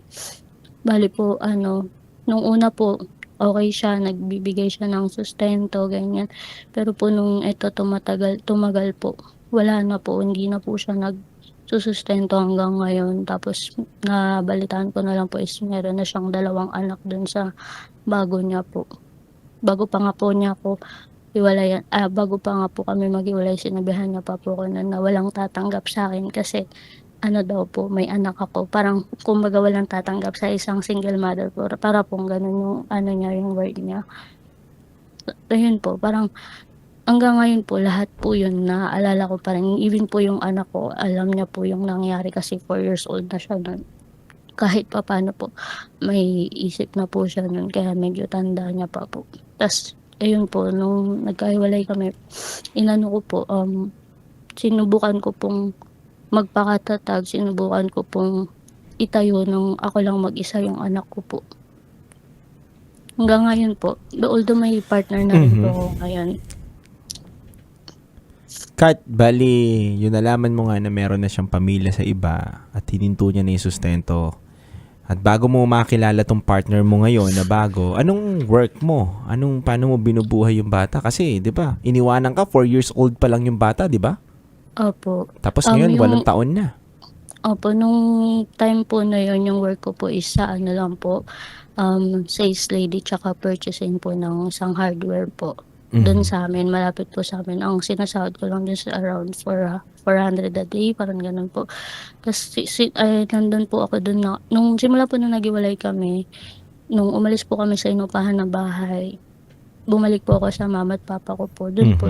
bali po nung una po, okay siya, nagbibigay siya ng sustento, ganyan. Pero po nung tumagal po, wala na po, hindi na po siya nagsusustento hanggang ngayon. Tapos nabalitaan ko na lang po is meron na siyang 2 anak dun sa bago niya po. Bago pa nga po kami maghiwalay, sinabihan niya pa po ko na walang tatanggap sa akin kasi daw po, may anak ako. Parang kumbaga walang tatanggap sa isang single mother po. Para pong ganun yung niya, yung word niya. Ayun po, parang hanggang ngayon po, lahat po yun naaalala ko pa rin. Even po yung anak ko, alam niya po yung nangyari kasi 4 years old na siya nun. Kahit pa paano po, may isip na po siya nun. Kaya medyo tanda niya pa po. Tas, ayun po, nung nagkahiwalay kami, sinubukan ko pong magpakatatag, sinubukan ko pong itayo nung ako lang mag-isa yung anak ko po. Hanggang ngayon po, although may partner na rin po ako ngayon. Kat, bali, yun nalaman mo nga na meron na siyang pamilya sa iba at hininto niya na yung sustento. At bago mo makilala tong partner mo ngayon na bago, anong work mo? Paano mo binubuhay yung bata? Kasi, di ba, iniwanan ka, 4 years old pa lang yung bata, di ba? Opo. Tapos ngayon, Yung- 8 taon na. Opo, nung time po na yun, yung work ko po is sa ano lang po, sales lady tsaka purchasing po ng isang hardware po. Doon sa amin, malapit po sa amin. Ang sinasahod ko lang din sa around 400 a day, parang ganun po. Tapos nandun po ako doon na, nung simula po na naghiwalay kami, nung umalis po kami sa inupahan na bahay, bumalik po ako sa mama at papa ko po. Doon po,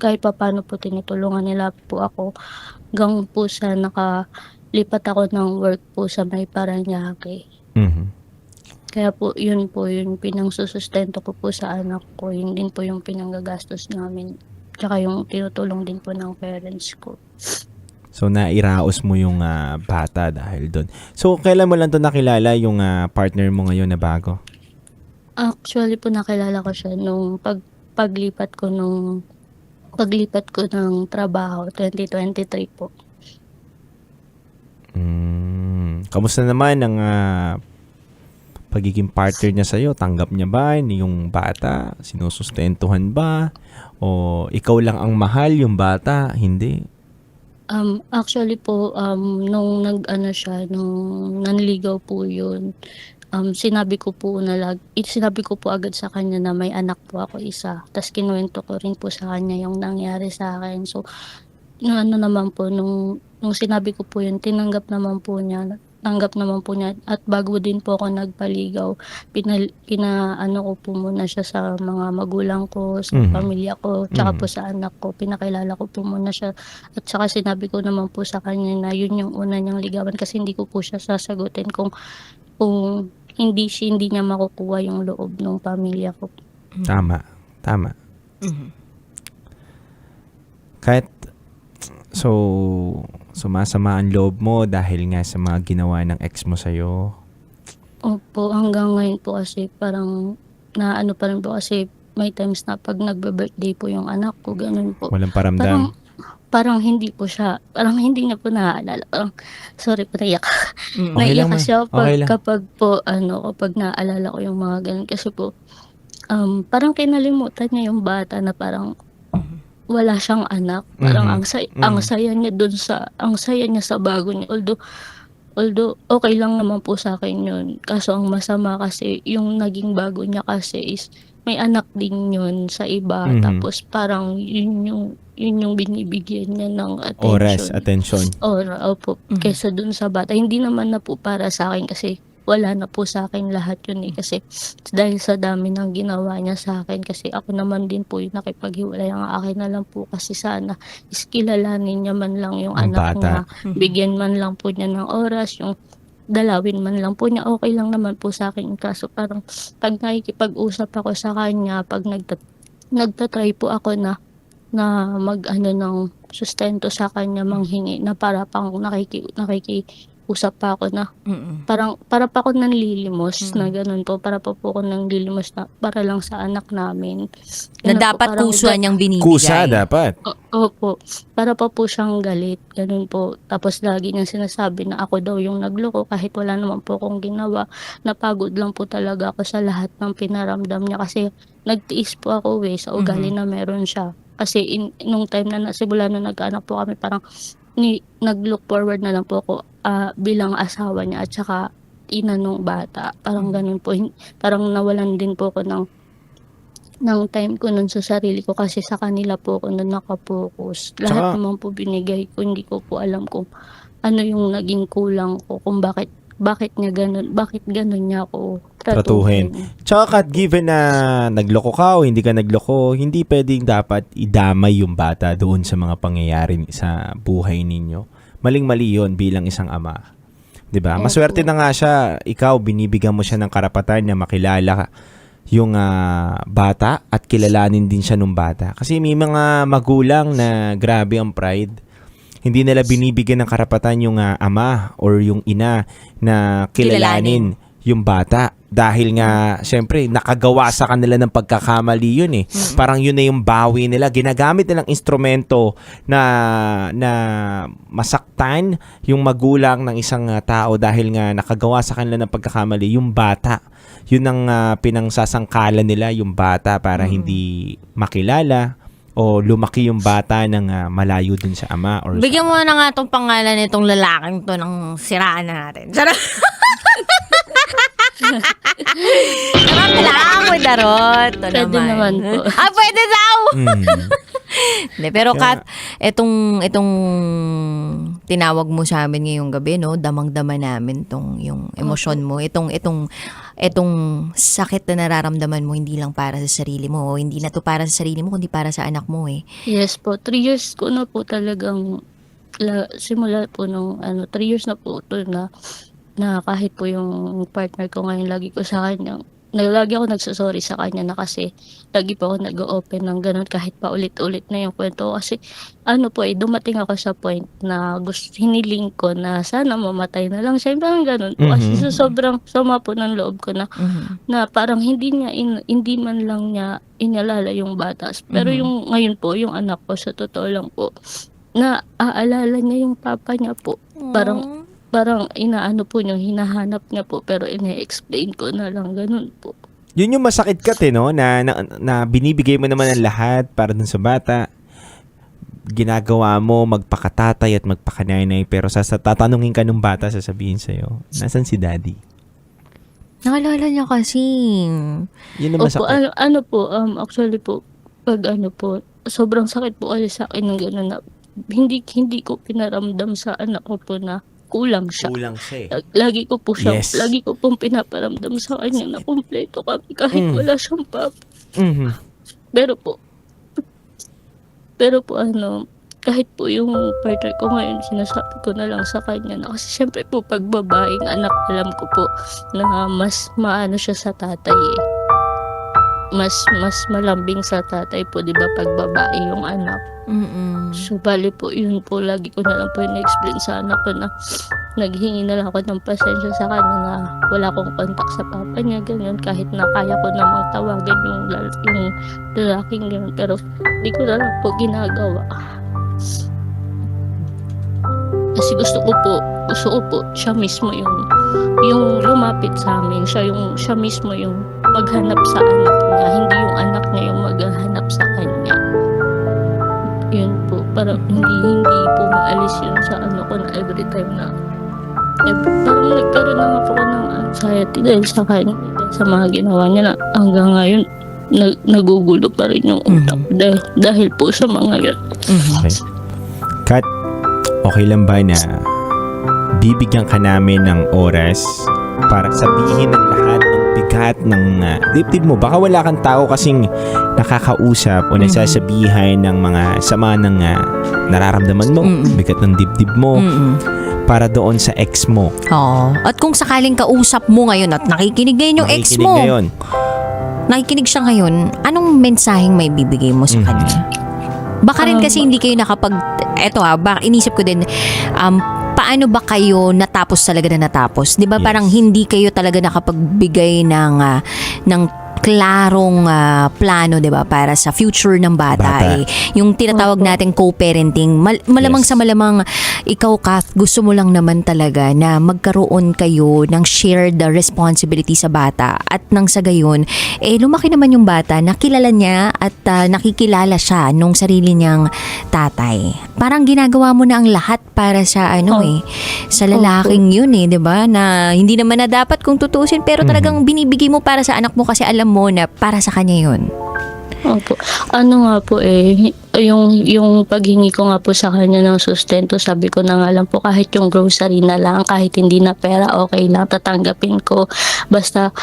kahit pa paano po tinutulungan nila po ako, hanggang po sa nakalipat ako ng work po sa may Paranaque. Mhm. Kaya po yun yung pinangsusustento ko po sa anak ko. Yun din po yung pinanggagastos namin. Tsaka yung tinutulong din po ng parents ko. So, nairaos mo yung bata dahil doon. So, kailan mo lang to nakilala yung partner mo ngayon na bago? Actually po nakilala ko siya nung paglipat ko ng trabaho 2023 po. Kamusta naman ang pagiging partner niya sa'yo? Tanggap niya ba yung bata? Sinusustentuhan ba? O ikaw lang ang mahal yung bata? Hindi. Actually po, nung nung nanligaw po yun, sinabi ko po agad sa kanya na may anak po ako isa. Tapos kinuwento ko rin po sa kanya yung nangyari sa akin. So, naman po, nung sinabi ko po yun, tanggap naman po niya. At bago din po ako nagpaligaw, pinaano ko po muna siya sa mga magulang ko, sa pamilya ko, tsaka po sa anak ko. Pinakilala ko po muna siya. At saka sinabi ko naman po sa kanya na yun yung una niyang ligawan kasi hindi ko po siya sasagutin kung hindi niya makukuha yung loob ng pamilya ko. Tama. Kahit sumasama ang loob mo dahil nga sa mga ginawa ng ex mo sa'yo. Opo, hanggang ngayon po kasi parang naano pa rin po kasi may times na pag nagbe-birthday po yung anak ko, ganun po. Walang paramdam. Parang hindi niya po naaalala. Sorry po, naiyak. Okay Naiyak lang, kasi ako okay lang. kapag naalala ko yung mga ganun. Kasi po, parang kinalimutan niya yung bata na parang wala siyang anak. Parang ang saya niya sa bago niya. Although okay lang naman po sa akin yun. Kaso ang masama kasi yung naging bago niya kasi is may anak din yun sa iba. Tapos parang yun yung binibigyan niya ng attention. Attention. Kesa dun sa bata. Hindi naman na po para sa akin kasi wala na po sa akin lahat yun kasi dahil sa dami ng ginawa niya sa akin kasi ako naman din po yung nakipaghiwalay. Ang akin na lang po kasi sana is kilalanin niya man lang yung Ang anak bata. niya, bigyan man lang po niya ng oras, yung dalawin man lang po niya, okay lang naman po sa akin. Kaso parang pag nakikipag-usap ako sa kanya, pag nagtatry po ako na ng sustento sa kanya, manghingi na para pang nakikiusap pa ako na para pa ako nanlilimos na ganun po, para pa po ako nanlilimos na para lang sa anak namin. Na Ganun po, dapat parang puso niyang binibigay. Kusa dapat. Opo, para pa po siyang galit, ganun po. Tapos lagi niyang sinasabi na ako daw yung nagloko kahit wala naman po akong ginawa. Napagod lang po talaga ako sa lahat ng pinaramdam niya kasi nagtiis po ako sa ugali na meron siya. Kasi nung time na simula na nag-anak po kami, parang nag-look forward na lang po ako bilang asawa niya at saka ina nung bata. Parang ganun po. Parang nawalan din po ako ng time ko nun sa sarili ko kasi sa kanila po ako nun nakapokus. Lahat naman po binigay ko. Hindi ko po alam kung ano yung naging kulang ko, kung bakit ganun niya ako tratuhin. Tsaka given na nagloko ka o hindi ka nagloko, hindi pwedeng dapat idamay yung bata doon sa mga pangyayari sa buhay ninyo. Maling-mali yun bilang isang ama. 'Di ba? Maswerte na nga siya, ikaw binibigyan mo siya ng karapatan na makilala yung bata at kilalanin din siya nung bata. Kasi may mga magulang na grabe ang pride. Hindi nila binibigyan ng karapatan yung ama or yung ina na kilalanin yung bata. Dahil nga, syempre, nakagawa sa kanila ng pagkakamali yun eh. Parang yun na yung bawi nila. Ginagamit nilang instrumento na masaktan yung magulang ng isang tao dahil nga nakagawa sa kanila ng pagkakamali yung bata. Yun ang pinangsasangkalan nila, yung bata, para hindi makilala o lumaki yung bata ng malayo dun sa ama. Or Bigyan mo na nga itong pangalan nitong lalaking to ng siraan na natin. Charot! Charot lang mo, Darot. Ito Pwede naman po. Pwede daw! Hindi, pero Kat, itong tinawag mo sa amin ngayong gabi, no? Damang-dama namin yung emosyon mo. Itong sakit na nararamdaman mo, hindi lang para sa sarili mo. Hindi na to para sa sarili mo, kundi para sa anak mo eh. Yes po, 3 years ko na po talagang simula po nung 3 years na po to na kahit po yung partner ko ngayon lagi ko sa kanya, lagi ako nagsasorry sa kanya na kasi lagi po ako nag-open ng ganun kahit pa ulit-ulit na yung kwento kasi dumating ako sa point na hiniling ko na sana mamatay na lang siya, parang ganun po kasi sobrang sama po ng loob ko na parang hindi man lang niya inalala yung bata, pero yung ngayon po yung anak ko sa totoo lang po na aalala niya yung papa niya po, parang inaano po niya, hinahanap niya po pero ine-explain ko na lang ganun po. Yun yung masakit ka, no? Na binibigay mo naman ang lahat para dun sa bata. Ginagawa mo magpakatatay at magpakanay, pero sa tatanungin ka ng bata, sasabihin sa'yo, nasan si daddy? Nakalala niya kasi. Yun ang Opo, masakit. actually po, pag po, sobrang sakit po kasi sa akin ng gano'n na hindi ko pinaramdam sa anak ko po na kulang siya. Kulang siya eh. Lagi ko po Yes. lagi ko pong pinaparamdam sa kanya na kumpleto kami kahit wala siyang papa. Mhm. Pero po kahit po yung partner ko ngayon, sinasabi ko na lang sa kanya na kasi syempre po pag babaeng anak, alam ko po na mas maano siya sa tatay eh. Mas malambing sa tatay po, di ba, pag babae yung anak. So, bali po, yun po, lagi ko na lang po in-explain sa anak ko na naghingi na lang ako ng pasensya sa kanya na wala akong kontak sa papa niya, ganyan, kahit na kaya ko namang tawagan yung lalaking ganyan, pero di ko na lang po ginagawa. Kasi gusto ko po, siya mismo yung lumapit sa amin, siya mismo yung maghanap sa anak niya, hindi yung anak niya yung maghahanap sa kanya. Yun po, parang hindi po maalis yun sa ko na every time na parang nagkaroon na po ako ng anxiety dahil sa kanya, sa mga ginawa niya na hanggang ngayon nagugulo pa rin yung utak dahil po sa mga yun. Okay. Kat, okay lang ba na bibigyan ka namin ng oras para sabihin ng lahat ng bigat ng dibdib mo? Baka wala kang tao kasing nakakausap o nagsasabihan ng mga sama ng nararamdaman mo, bigat ng dibdib mo, para doon sa ex mo. Oo. At kung sakaling kausap mo ngayon at nakikinig ngayon yung ex mo, nakikinig siya ngayon, anong mensaheng may bibigay mo sa kanya? Baka rin kasi hindi kayo baka inisip ko din, paano ba kayo natapos talaga na natapos? 'Di ba? Yes. Parang hindi kayo talaga nakapagbigay ng klarong plano, 'di ba, para sa future ng bata. Bata. Yung tinatawag nating co-parenting. Malamang Yes. sa malamang ikaw, Kath, gusto mo lang naman talaga na magkaroon kayo ng shared responsibility sa bata at nang sa gayon, lumaki naman yung bata, nakilala niya at nakikilala siya nung sarili niyang tatay. Parang ginagawa mo na ang lahat para sa sa lalaking yun 'di ba? Na hindi naman na dapat kung tutuusin, pero talagang binibigay mo para sa anak mo kasi alam mo na para sa kanya yun. Opo. Nga po yung paghingi ko nga po sa kanya ng sustento, sabi ko na nga lang po kahit yung grocery na lang, kahit hindi na pera, okay lang, tatanggapin ko. Basta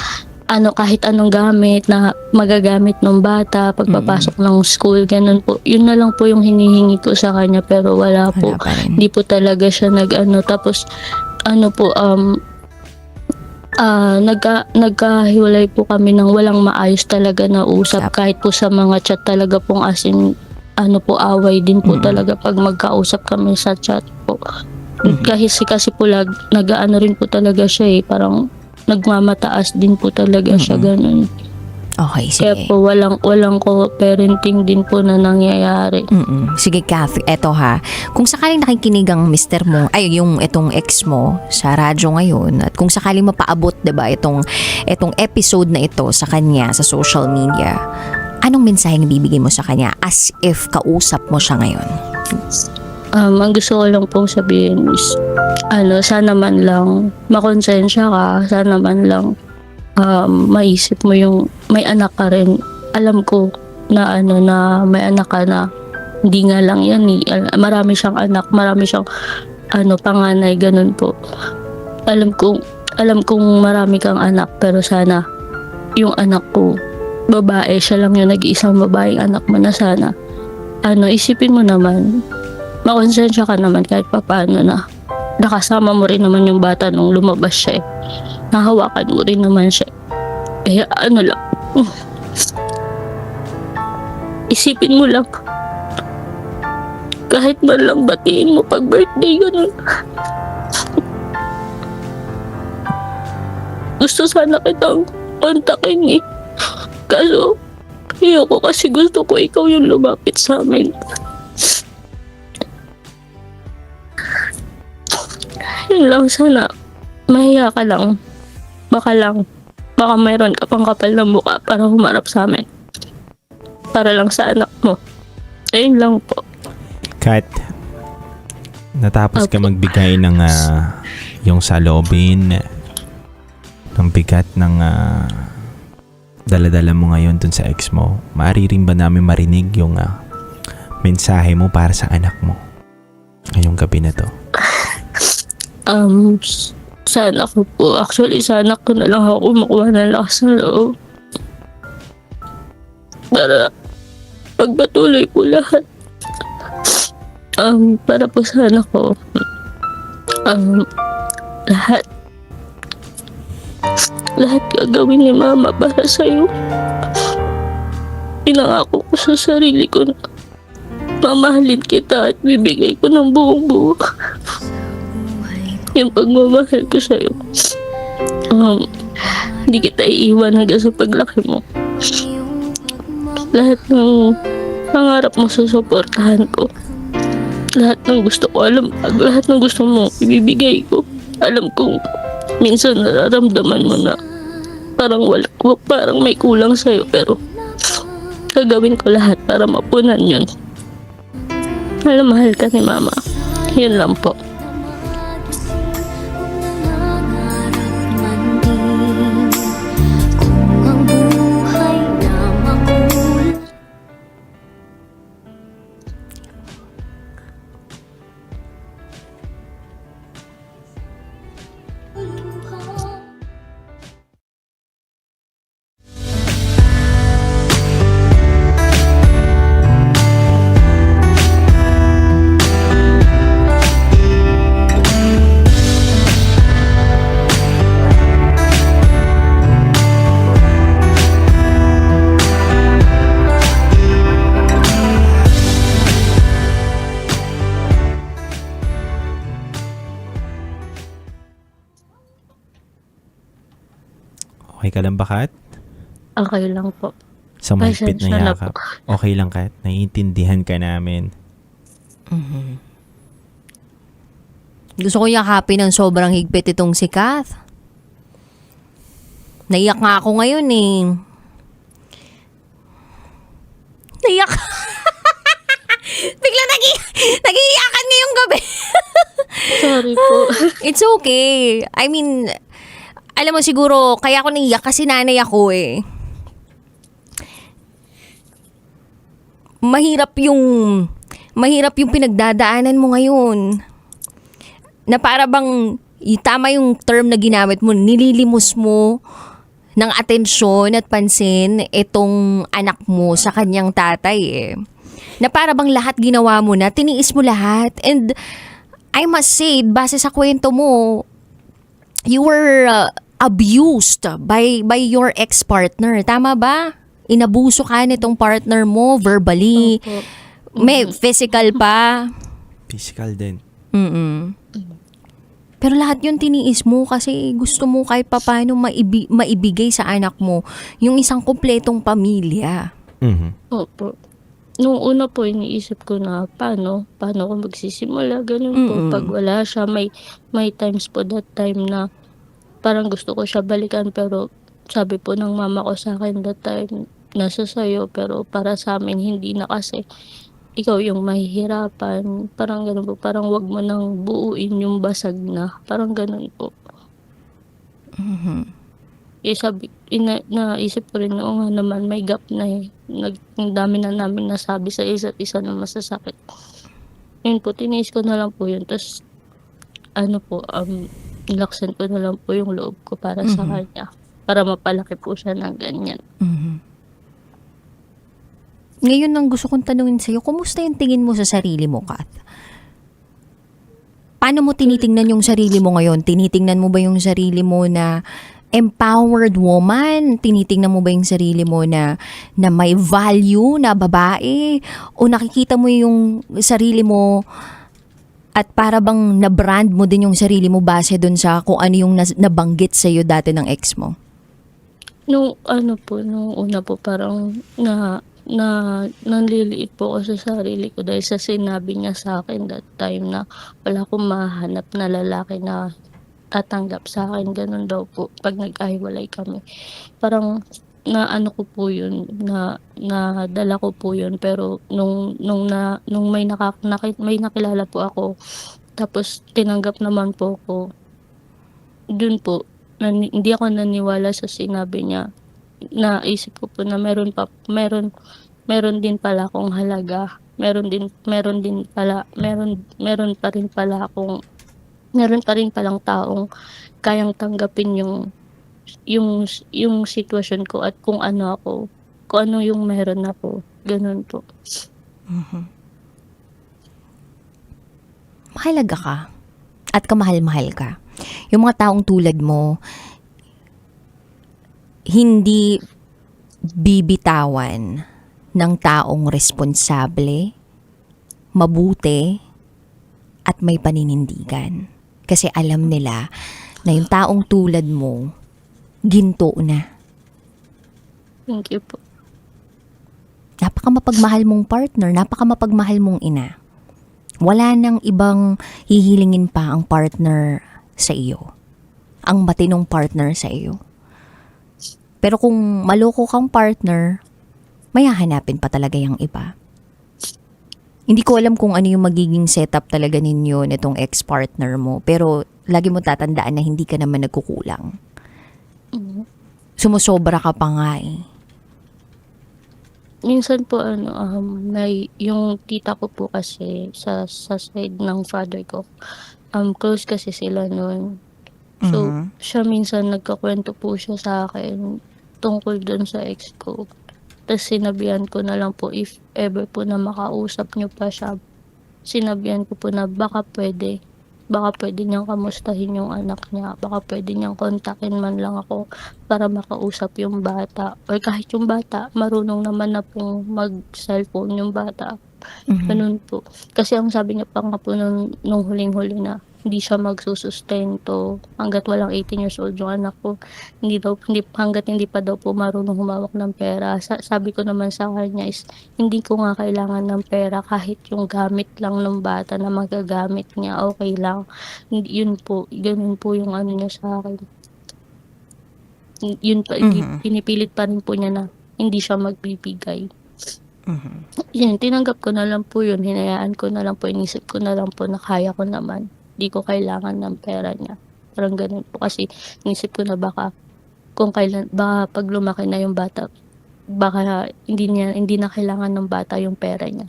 kahit anong gamit na magagamit ng bata, pagpapasok ng school, ganun po. Yun na lang po yung hinihingi ko sa kanya, pero wala po. Hindi po talaga siya tapos nagkahiwalay po kami ng walang maayos talaga na usap, kahit po sa mga chat talaga pong away din po talaga pag magkausap kami sa chat po. Kasi po nag-aano rin po talaga siya parang nagmamataas din po talaga siya ganun. Okay, Kaya sige. po walang co-parenting din po na nangyayari. Sige, Kath, eto ha. Kung sakaling nakikinig ang mister mo, ay yung itong ex mo sa radyo ngayon, at kung sakaling mapaabot, 'di ba, itong episode na ito sa kanya sa social media, anong mensaheng ibibigay mo sa kanya as if kausap mo siya ngayon? Ang gusto ko lang pong sabihin is, sana man lang makonsensya ka, sana man lang maisip mo yung may anak ka rin. Alam ko na na may anak ka na hindi nga lang yan eh. Marami siyang anak, marami siyang panganay, ganun po. Alam kong marami kang anak, pero sana yung anak ko babae, siya lang yung nag-iisang babaeng anak mo, na sana isipin mo naman, makonsensya ka naman kahit papaano na nakasama mo rin naman yung bata nung lumabas siya eh. Nahawakan mo rin naman siya. Kaya lang, isipin mo lang, kahit man lang batiin mo pag birthday, ganun. Gusto sana kitang kontakin eh. Kaso, ayoko kasi gusto ko ikaw yung lumapit sa amin. Yun lang, sana mahiya ka lang. Baka mayroon ka pang kapal na mukha para humarap sa amin. Para lang sa anak mo. Ayun lang po. Kat, natapos ka magbigay ng yung salobin ng bigat ng daladala mo ngayon dun sa ex mo. Maaari rin ba namin marinig yung mensahe mo para sa anak mo ngayong gabi na to? Sana ko po. Actually, sana ko na lang ako makuha ng lakas ng loob. Para pagpatuloy po lahat. Para po sana ko lahat gagawin ni Mama para sa'yo. Pinangako ko sa sarili ko na mamahalin kita at bibigay ko ng buong buo. Yung pagmamahal ko sa'yo. Hindi kita iiwan hanggang sa paglaki mo. Lahat ng pangarap mo susuportahan ko. Lahat ng gusto ko, lahat ng gusto mo, ibibigay ko. Alam kong minsan nararamdaman mo na parang may kulang sa'yo, pero gagawin ko lahat para mapunan yun. Mahal ka ni Mama. Yun lang po. Okay ka lang ba, Kat? Okay lang po. Sa mahigpit Pasensya na na yakap. Okay lang, Kat. Naiintindihan ka namin. Gusto ko yakapin ng sobrang higpit itong si Kath. Naiyak nga ako ngayon eh. Naiyak. Bigla nag-iiyakan ngayong gabi. Sorry po. It's okay. I mean, alam mo siguro, kaya ako naiyak kasi nanay ako eh. Mahirap yung pinagdadaanan mo ngayon. Na para bang, tama yung term na ginamit mo, nililimos mo ng atensyon at pansin itong anak mo sa kanyang tatay eh. Na para bang lahat ginawa mo na, tiniis mo lahat. And I must say, base sa kwento mo, you were abused by your ex-partner. Tama ba? Inabuso ka nitong partner mo verbally. May physical pa. Physical din. Pero lahat yun tiniis mo kasi gusto mo kahit papaano maibigay sa anak mo yung isang kumpletong pamilya. Mhm. Opo. Nung una po, iniisip ko na paano ko magsisimula, ganun po. Mm-mm. Pag wala siya, may times po that time na parang gusto ko siya balikan, pero sabi po ng mama ko sa akin that time, nasa sayo, pero para sa amin, hindi na, kasi ikaw yung mahihirapan. Parang ganun po, parang wag mo nang buuin yung basag na. Parang ganun po. Naisip ko rin, oo nga naman, may gap na eh. Ang dami na namin nasabi sa isa't isa na masasakit. Yun po, tiniis ko na lang po yun. Tapos, nilaksan ko na lang po yung loob ko para sa kanya. Para mapalaki po siya ng ganyan. Ngayon ang gusto kong tanungin sa'yo, kumusta yung tingin mo sa sarili mo, Kath? Paano mo tinitingnan yung sarili mo ngayon? Tinitingnan mo ba yung sarili mo na empowered woman? Tinitingnan mo ba yung sarili mo na may value na babae? O nakikita mo yung sarili mo at para bang na-brand mo din yung sarili mo base dun sa kung ano yung nabanggit sa'yo dati ng ex mo? Nung una po parang nanliliit po ako sa sarili ko dahil sa sinabi niya sa akin that time na wala akong mahanap na lalaki na tatanggap sa akin, ganun daw po pag nag-ahiwalay kami. Parang naano ko po yun, nadala ko po yun, pero nung may nakilala po ako, tapos tinanggap naman po ako, dun po hindi ako naniwala sa sinabi niya. Naisip ko po na meron din pala akong halaga, meron pa rin palang taong kayang tanggapin yung sitwasyon ko at kung ano yung meron ako, ganun po. Mahalaga ka at kamahal-mahal ka. Yung mga taong tulad mo, hindi bibitawan ng taong responsable, mabuti, at may paninindigan. Kasi alam nila na yung taong tulad mo, ginto na. Thank you po. Napakamapagmahal mong partner, napakamapagmahal mong ina. Wala nang ibang hihilingin pa ang partner sa iyo. Ang matinong partner sa iyo. Pero kung maloko kang partner, may hahanapin pa talaga yung iba. Hindi ko alam kung ano yung magiging setup talaga ninyo nitong ex-partner mo. Pero lagi mo tatandaan na hindi ka naman nagkukulang. Sumusobra ka pa nga eh. Minsan po may yung tita ko po kasi sa side ng father ko. Close kasi sila noon. So, siya minsan nagkakwento po siya sa akin tungkol doon sa ex ko. Tapos sinabihan ko na lang po, if ever po na makausap niyo pa siya, sinabihan ko po na baka pwede niyang kamustahin yung anak niya, baka pwede niyang kontakin man lang ako para makausap yung bata. Or kahit yung bata, marunong naman na pong mag-cellphone yung bata. Ganun po. Kasi ang sabi niya pa nga po nung huling-huli na, hindi siya magsusustento hanggat walang 18 years old yung anak ko. Hanggat hindi pa daw po marunong humawak ng pera. Sabi ko naman sa kanya is, hindi ko nga kailangan ng pera kahit yung gamit lang ng bata na magagamit niya, okay lang. Yun po, ganun po yung ano niya sa akin. Yun pa, pinipilit pa rin po niya na hindi siya magbibigay. Yun, tinanggap ko na lang po yun, hinayaan ko na lang po, inisip ko na lang po na kaya ko naman. Di ko kailangan ng pera niya. Parang ganun po. Kasi inisip ko na baka pag lumaki na yung bata, baka hindi na kailangan ng bata yung pera niya.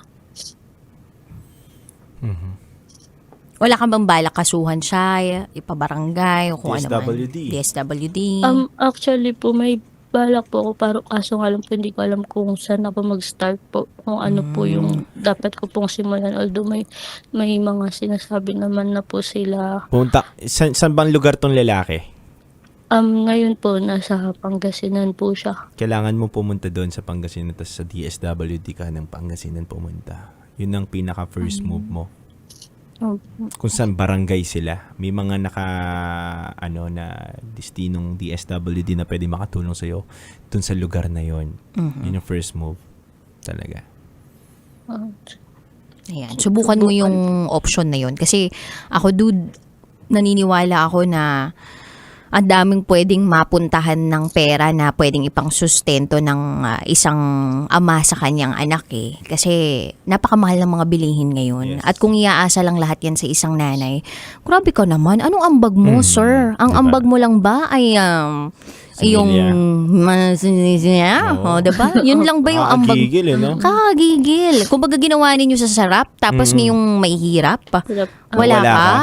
Wala kang bang balak kasuhan siya, ipabarangay, o kung ano man? DSWD. Actually po, may balak po ako, kaso nga lang po, hindi ko alam kung saan ako mag-start po, kung ano po yung dapat ko pong simulan. Although may mga sinasabi naman na po sila. Saan bang lugar tong lalaki? Ngayon po, nasa Pangasinan po siya. Kailangan mo pumunta doon sa Pangasinan, tapos sa DSWD ka ng Pangasinan pumunta. Yun ang pinaka first move mo. kung saan barangay sila. May mga na destinong DSWD na pwede makatulong sa'yo dun sa lugar na yon. Yun yung first move. Talaga. Ayan, subukan mo yung option na yun. Kasi ako, dude, naniniwala ako na ang daming pwedeng mapuntahan ng pera na pwedeng ipang sustento ng isang ama sa kanyang anak eh. Kasi napakamahal ng mga bilihin ngayon. Yes. At kung iaasa lang lahat yan sa isang nanay, grabe ka naman. Anong ambag mo, sir? Ang Diba? ambag mo lang ba ay yung Oo. diba? Yun lang ba yung ambag? Kakagigil, no? Kakagigil. Kung baga ginawa ninyo sa sarap, tapos ngayong may hirap, Hirap. wala Wala ka. ka.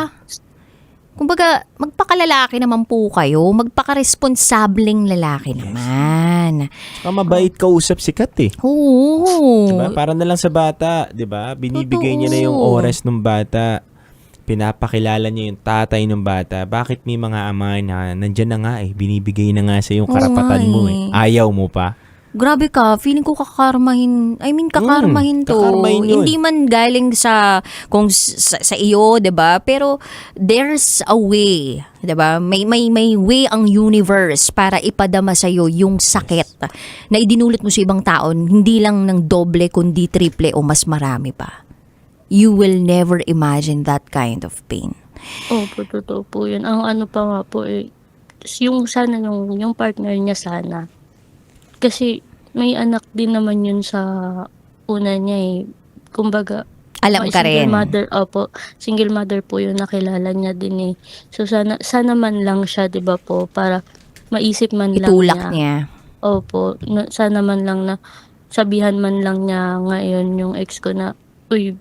Kumbaga, magpakalalaki naman po kayo, magpakaresponsabling lalaki naman. Saka mabait kausap si Kat eh. Oo. Diba? Para na lang sa bata, 'di ba? Binibigay niya na yung Totoo. oras ng bata. Pinapakilala niya yung tatay ng bata. Bakit may mga ama na nandyan na nga eh, binibigay na nga sa yung Oo karapatan nga mo eh. eh. Ayaw mo pa. Grabe ka, feeling ko kakarmahin. I mean, kakarmahin to. kakarmahin yun. Hindi man galing sa kung sa iyo, 'di ba? Pero there's a way, 'di ba? May way ang universe para ipadama sa iyo yung sakit na idinulot mo sa ibang tao, hindi lang ng doble kundi triple o mas marami pa. You will never imagine that kind of pain. Opo, totoo po yun. Ang ano pa nga po eh, yung sana yung partner niya sana. Kasi may anak din naman yun sa una niya eh. Kumbaga, Alam ka rin. single mother, opo, single mother po yun, nakilala niya din eh. So sana man lang siya, 'di ba po, para maisip man lang Itulak niya. Opo, sana man lang na sabihan man lang niya ngayon yung ex ko na, uy,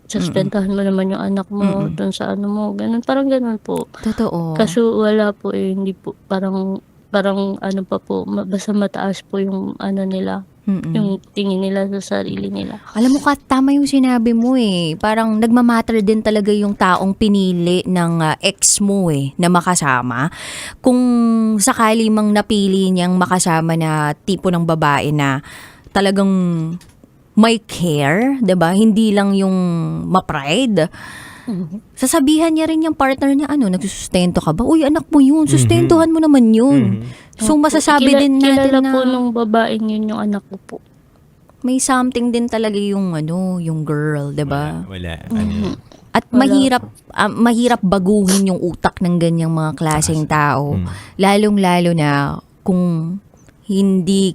suspendahan mo naman yung anak mo doon sa ano mo, ganun, parang ganun po. Totoo. Kaso wala po eh, hindi po, parang ano pa po, basta mataas po yung ano nila, yung tingin nila sa sarili nila. Alam mo, Kat, tama yung sinabi mo eh. Parang nagmamatter din talaga yung taong pinili ng ex mo eh, na makasama. Kung sakali mang napili niyang makasama na tipo ng babae na talagang may care, 'di ba? Hindi lang yung ma-pride. Sasabihan niya rin yung partner niya, nagsusustento ka ba? Uy, anak mo yun, sustentuhan mo naman yun. So, masasabi din natin kilala na po nung babaeng yun yung anak ko po. may something din talaga yung yung girl, 'di ba? Wala. At mahirap baguhin yung utak ng ganyang mga klaseng tao. Lalong-lalo na kung hindi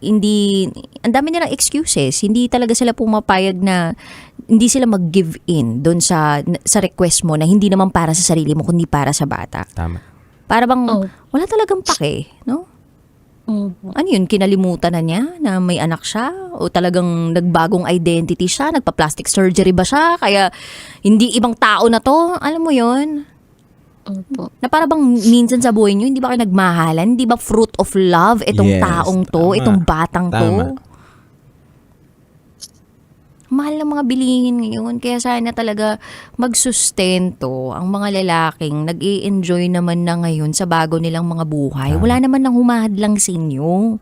ang dami nilang excuses. Hindi talaga sila pumapayag na hindi sila mag-give in doon sa request mo na hindi naman para sa sarili mo kundi para sa bata. Tama. Para bang Oh. wala talagang pake, no? Ano yun, kinalimutan na niya na may anak siya? O talagang nagbagong identity siya? Nagpa-plastic surgery ba siya? Kaya hindi ibang tao na to? Alam mo yun? Opo. Na para bang minsan sa buhay niyo, hindi ba kayo nagmahalan? Hindi ba fruit of love itong Yes, taong to? tama. Itong batang to? Tama. Mahal ng mga bilihin ngayon. Kaya sana talaga magsustento ang mga lalaking nag-i-enjoy naman na ngayon sa bago nilang mga buhay. Wala naman nang humahadlang sa inyo.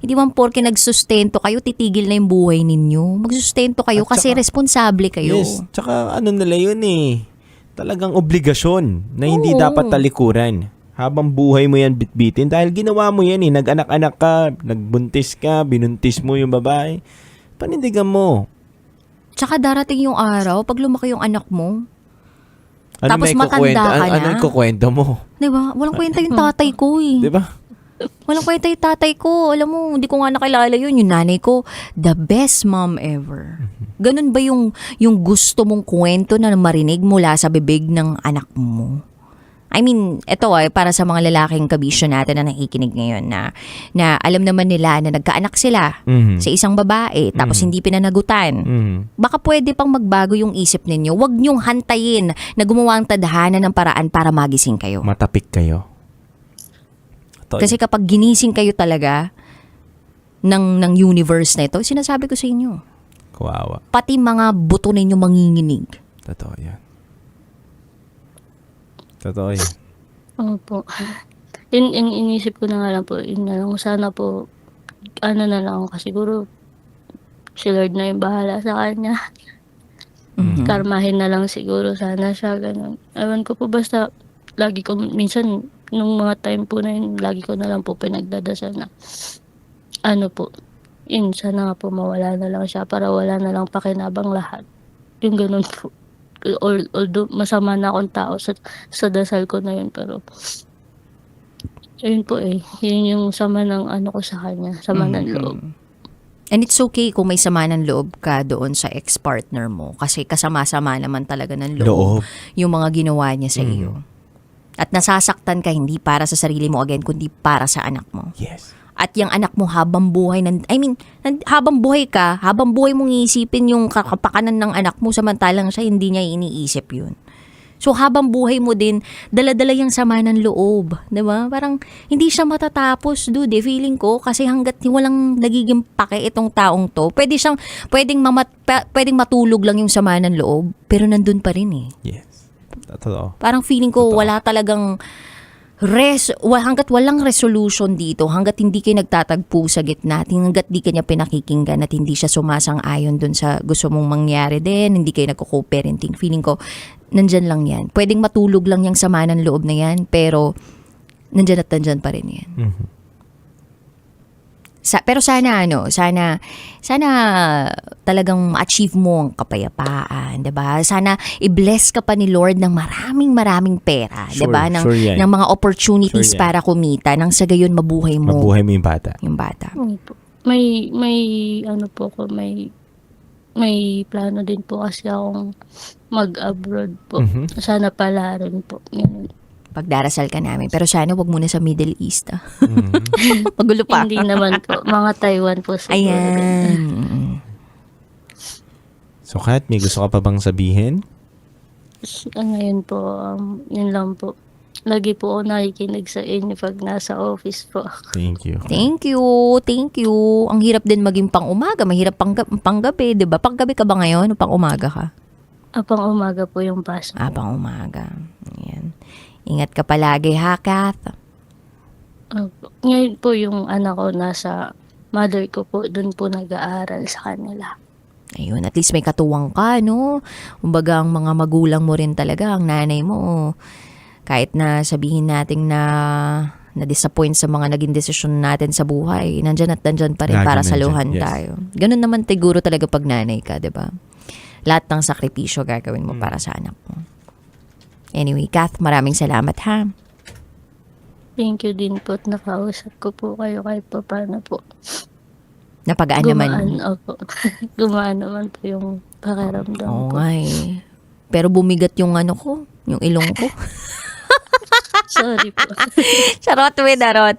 Hindi man porke nagsustento kayo, titigil na yung buhay ninyo. Magsustento kayo At kasi saka- responsable kayo. Yes. Tsaka nila yun eh. Talagang obligasyon na hindi Oo. dapat talikuran. Habang buhay mo yan bitbitin. Dahil ginawa mo yan eh. Nag-anak-anak ka, nagbuntis ka, binuntis mo yung babae. Panindigan mo. Tsaka darating yung araw, pag lumaki yung anak mo, Ano Tapos may matanda kukwento? ka na? Ano yung kukwento mo? di ba? Walang kwenta yung tatay ko eh. Di ba? Walang kwenta yung tatay ko. Alam mo, hindi ko nga nakilala yun. Yung nanay ko, the best mom ever. Ganun ba yung gusto mong kwento na marinig mula sa bibig ng anak mo? I mean, ito para sa mga lalaking kabisyo natin na nakikinig ngayon na alam naman nila na nagkaanak sila Mhm. sa isang babae tapos hindi pinanagutan. Mhm. Baka pwede pang magbago yung isip ninyo. Huwag niyong hantayin na gumawa ang tadhana ng paraan para magising kayo. Matapik kayo. Ito, Kasi kapag ginising kayo talaga ng universe na ito, sinasabi ko sa inyo, kawawa. pati mga buto ninyo manginginig. Totoo yan. Totoo yan. Opo. Inisip ko na nga lang po, yun na lang, sana po, ano na lang, kasi siguro, si Lord na yung bahala sa kanya. Karmahin na lang siguro sana siya, ganun. Ewan ko po, basta lagi ko, minsan, nung mga time po na yun, lagi ko na lang po pinagdadasal na, yun, sana nga po mawala na lang siya para wala na lang pakinabang lahat. Yung ganun po. Although masama na akong tao sa dasal ko na yun, pero yun po yun yung sama ng ko sa kanya, sama ng loob. And it's okay kung may sama ng loob ka doon sa ex-partner mo kasi kasama-sama naman talaga ng loob yung mga ginawa niya sa iyo. At nasasaktan ka hindi para sa sarili mo again, kundi para sa anak mo. Yes. At yung anak mo habang buhay, habang buhay ka, habang buhay mong iisipin yung kapakanan ng anak mo samantalang siya hindi niya iniisip yun. So habang buhay mo din, dala-dala yung sama ng loob. Diba? Parang hindi siya matatapos, dude. Feeling ko, kasi hanggat walang nagiging pake itong taong to, pwedeng matulog lang yung sama ng loob, pero nandun pa rin Yes. Totoo. Parang feeling ko wala talagang hanggat walang resolution dito, hanggat hindi kayo nagtatagpo sa gitna, hanggat di kanya pinakikinggan at hindi siya sumasang-ayon dun sa gusto mong mangyari din, hindi kayo nagko-co-parenting, feeling ko, nandyan lang yan. Pwedeng matulog lang yung sama ng loob na yan, pero nandyan at nandyan pa rin yan. Pero sana talagang achieve mo ang kapayapaan, 'di ba? Sana i-bless ka pa ni Lord ng maraming pera, 'di ba? Ng mga opportunities para kumita nang sa gayon mabuhay mo. Mabuhay mo yung bata. Yung bata. May plano din po kasi akong mag-abroad po. Sana pala rin po. Ganun. Pagdarasal ka namin. Pero sana wag muna sa Middle East. Magulo pa. Hindi naman po. Mga Taiwan po siguro. Ayan. So, Kat, may gusto ka pa bang sabihin? Ngayon po, yun lang po. Lagi po ako nakikinig sa inyo pag nasa office po. Thank you. Thank you. Ang hirap din maging pang-umaga. Mahirap pang-gabi, di ba? Pang-gabi ka ba ngayon o pang-umaga ka? Pang umaga po yung pasok. Pang-umaga. Ayan. Ingat ka palagi ha, Kath. Ngayon po yung anak ko nasa mother ko po, dun po nag-aaral sa kanila. Ayun, at least may katuwang ka, no? Kumbaga, ang mga magulang mo rin talaga, ang nanay mo, kahit na sabihin natin na-disappoint sa mga naging desisyon natin sa buhay, nandyan at nandyan pa rin Lagi para nandyan, saluhan yes. tayo. Ganun naman siguro talaga pag nanay ka, di ba? Lahat ng sakripisyo gagawin mo para sa anak mo. Anyway, Kath, maraming salamat ha. Thank you din po at nakausap ko po kayo kahit pa paano po. Napagaan naman. Opo. Gumaan naman po yung pakiramdam Oo ko. nga Pero bumigat yung yung ilong ko. Sorry po. Charot with darot.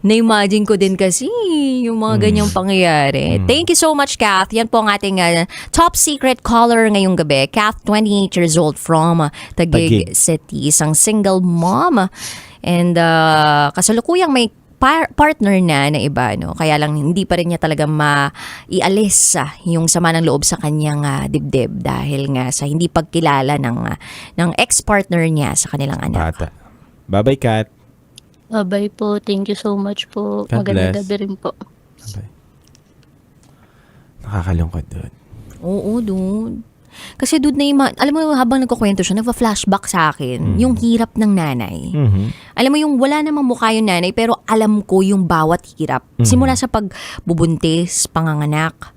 Na-imagine ko din kasi yung mga ganyang pangyayari. Thank you so much, Kath. Yan po ang ating top secret caller ngayong gabi. Kath, 28 years old from Taguig City. Isang single mom. And kasalukuyang may partner na iba, no? Kaya lang hindi pa rin niya talaga maialis yung sama ng loob sa kanyang dibdib dahil nga sa hindi pagkilala ng ex-partner niya sa kanilang anak. Bata. Bye-bye, Kat. Bye-bye po. Thank you so much po. God Magandang bless. gabi rin po. Bye. Nakakalungkot doon. Oo, dude. Kasi dude, alam mo habang nagkukwento siya, nagpa-flashback sa akin yung hirap ng nanay. Alam mo yung wala namang mukha yung nanay pero alam ko yung bawat hirap. Simula sa pagbubuntis, panganganak,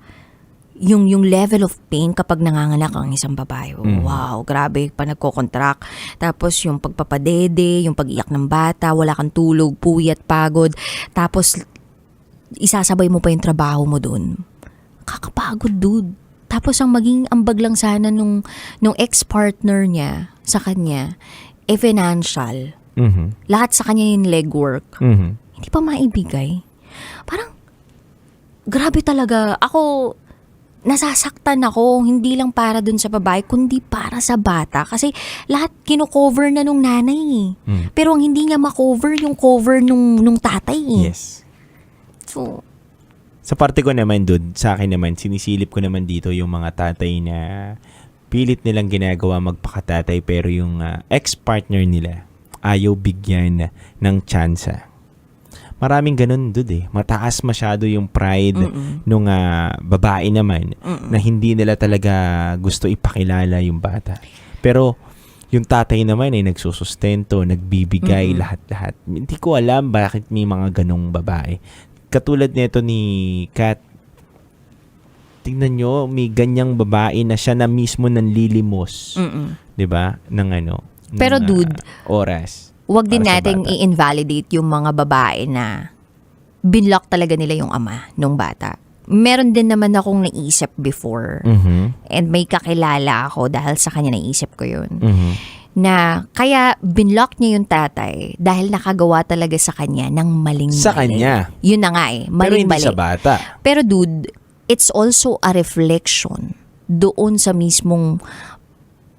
yung level of pain kapag nanganganak ang isang babae. Wow, grabe pa nagko-contract. Tapos yung pagpapadede, yung pag-iyak ng bata, wala kang tulog, puyat, pagod. Tapos isasabay mo pa yung trabaho mo dun. Kakapagod, dude. Tapos ang maging ambag lang sana nung ex-partner niya sa kanya, financial. Lahat sa kanya yung legwork. Hindi pa maibigay. Parang, grabe talaga. Ako, nasasaktan ako, hindi lang para dun sa babae, kundi para sa bata. Kasi lahat kino-cover na nung nanay. Pero ang hindi niya ma-cover, yung cover nung tatay. Yes. So, Sa parte ko naman, dude, sa akin naman, sinisilip ko naman dito yung mga tatay na pilit nilang ginagawa magpakatatay pero yung ex-partner nila ayaw bigyan ng tsansa. maraming ganun dude eh. Mataas masyado yung pride nung babae naman na hindi nila talaga gusto ipakilala yung bata. Pero yung tatay naman ay nagsusustento, nagbibigay lahat-lahat. Hindi ko alam bakit may mga ganong babae. Katulad nito ni Kat, tingnan nyo, may ganyang babae na siya na mismo nanlilimos. 'Di ba? Ng Pero dude, oras. wag din para sa nating bata. i-invalidate yung mga babae na binlock talaga nila yung ama nung bata. Meron din naman akong naisip before. And may kakilala ako dahil sa kanya naisip ko yun. Na kaya binlock niya yung tatay dahil nakagawa talaga sa kanya ng maling-mali. Sa kanya. Yun na nga eh, Pero hindi maling-mali. sa bata. Pero dude, it's also a reflection doon sa mismong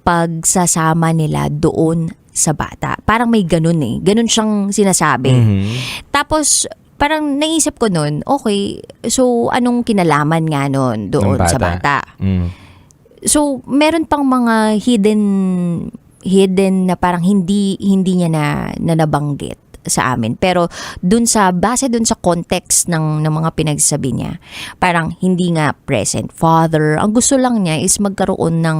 pagsasama nila doon sa bata. Parang may ganun eh. Ganun siyang sinasabi. Tapos, parang naisip ko nun, okay, so anong kinalaman nga nun doon Ng sa bata? Mm. So, meron pang mga hidden na parang hindi niya na nabanggit sa amin. Pero base dun sa context ng mga pinagsabi niya, parang hindi nga present father. Ang gusto lang niya is magkaroon ng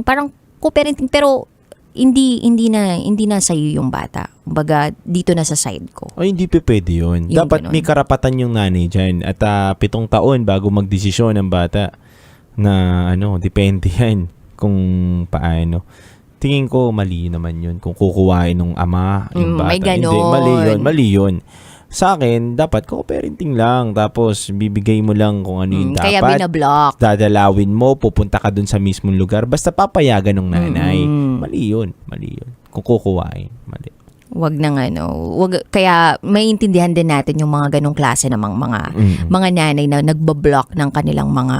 parang co-parenting, pero hindi na sa iyo yung bata. Kumbaga, dito na sa side ko. Ay, hindi pwede yun. Yung Dapat ganun. may karapatan yung nanay dyan. At 7 taon bago magdesisyon ng bata na depende yan kung paano. Tingin ko mali naman yun kung kukuhain ng ama yung bata. May ganon. Hindi, mali yun. Sa akin, dapat co-parenting lang. Tapos, bibigay mo lang kung ano yung Kaya dapat. binablock. Dadalawin mo, pupunta ka dun sa mismong lugar. Basta papayagan ng nanay. Mali yun. Kung kukuhain, mali. Wag nang kaya maintindihan din natin yung mga ganong klase namang mga nanay na nagbablock ng kanilang mga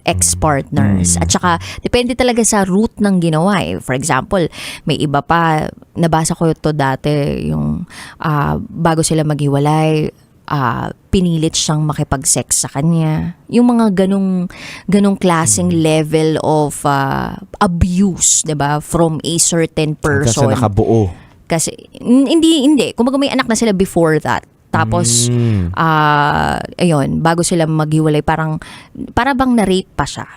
ex-partners. At saka, depende talaga sa root ng ginawa eh. For example, may iba pa, nabasa ko ito dati, yung bago sila maghiwalay, pinilit siyang makipag-sex sa kanya. Yung mga ganong klaseng level of abuse, 'di ba, from a certain Kasi person. nakabuo. Kasi hindi. Kumbaga may anak na sila before that. Tapos ayun, bago sila maghiwalay, para bang na-rape pa siya.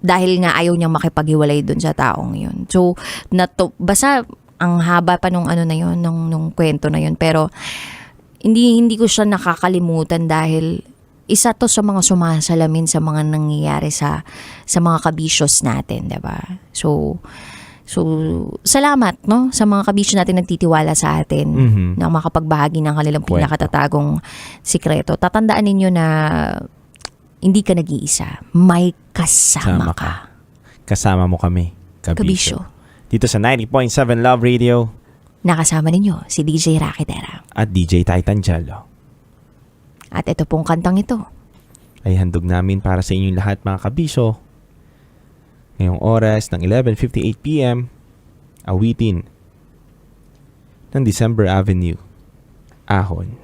Dahil nga ayaw niyang makipaghiwalay dun sa taong yun. So, basta ang haba pa nung na yun, nung kwento na yun. Pero hindi ko siya nakakalimutan dahil isa to sa mga sumasalamin sa mga nangyayari sa mga kabisyos natin, 'di ba? So salamat sa mga kabisyo natin nagtitiwala sa atin na makapagbahagi ng kanilang pinakatatagong sikreto. Tatandaan ninyo na hindi ka nag-iisa. May kasama ka. Kasama mo kami, Kabisyo. Dito sa 90.7 Love Radio Nakasama ninyo si DJ Rakitera. at DJ Titan Jello. At ito pong kantang ito. Ay handog namin para sa inyong lahat mga kabisyo. Ngayong oras ng 11:58 p.m. awitin ng December Avenue, Ahon.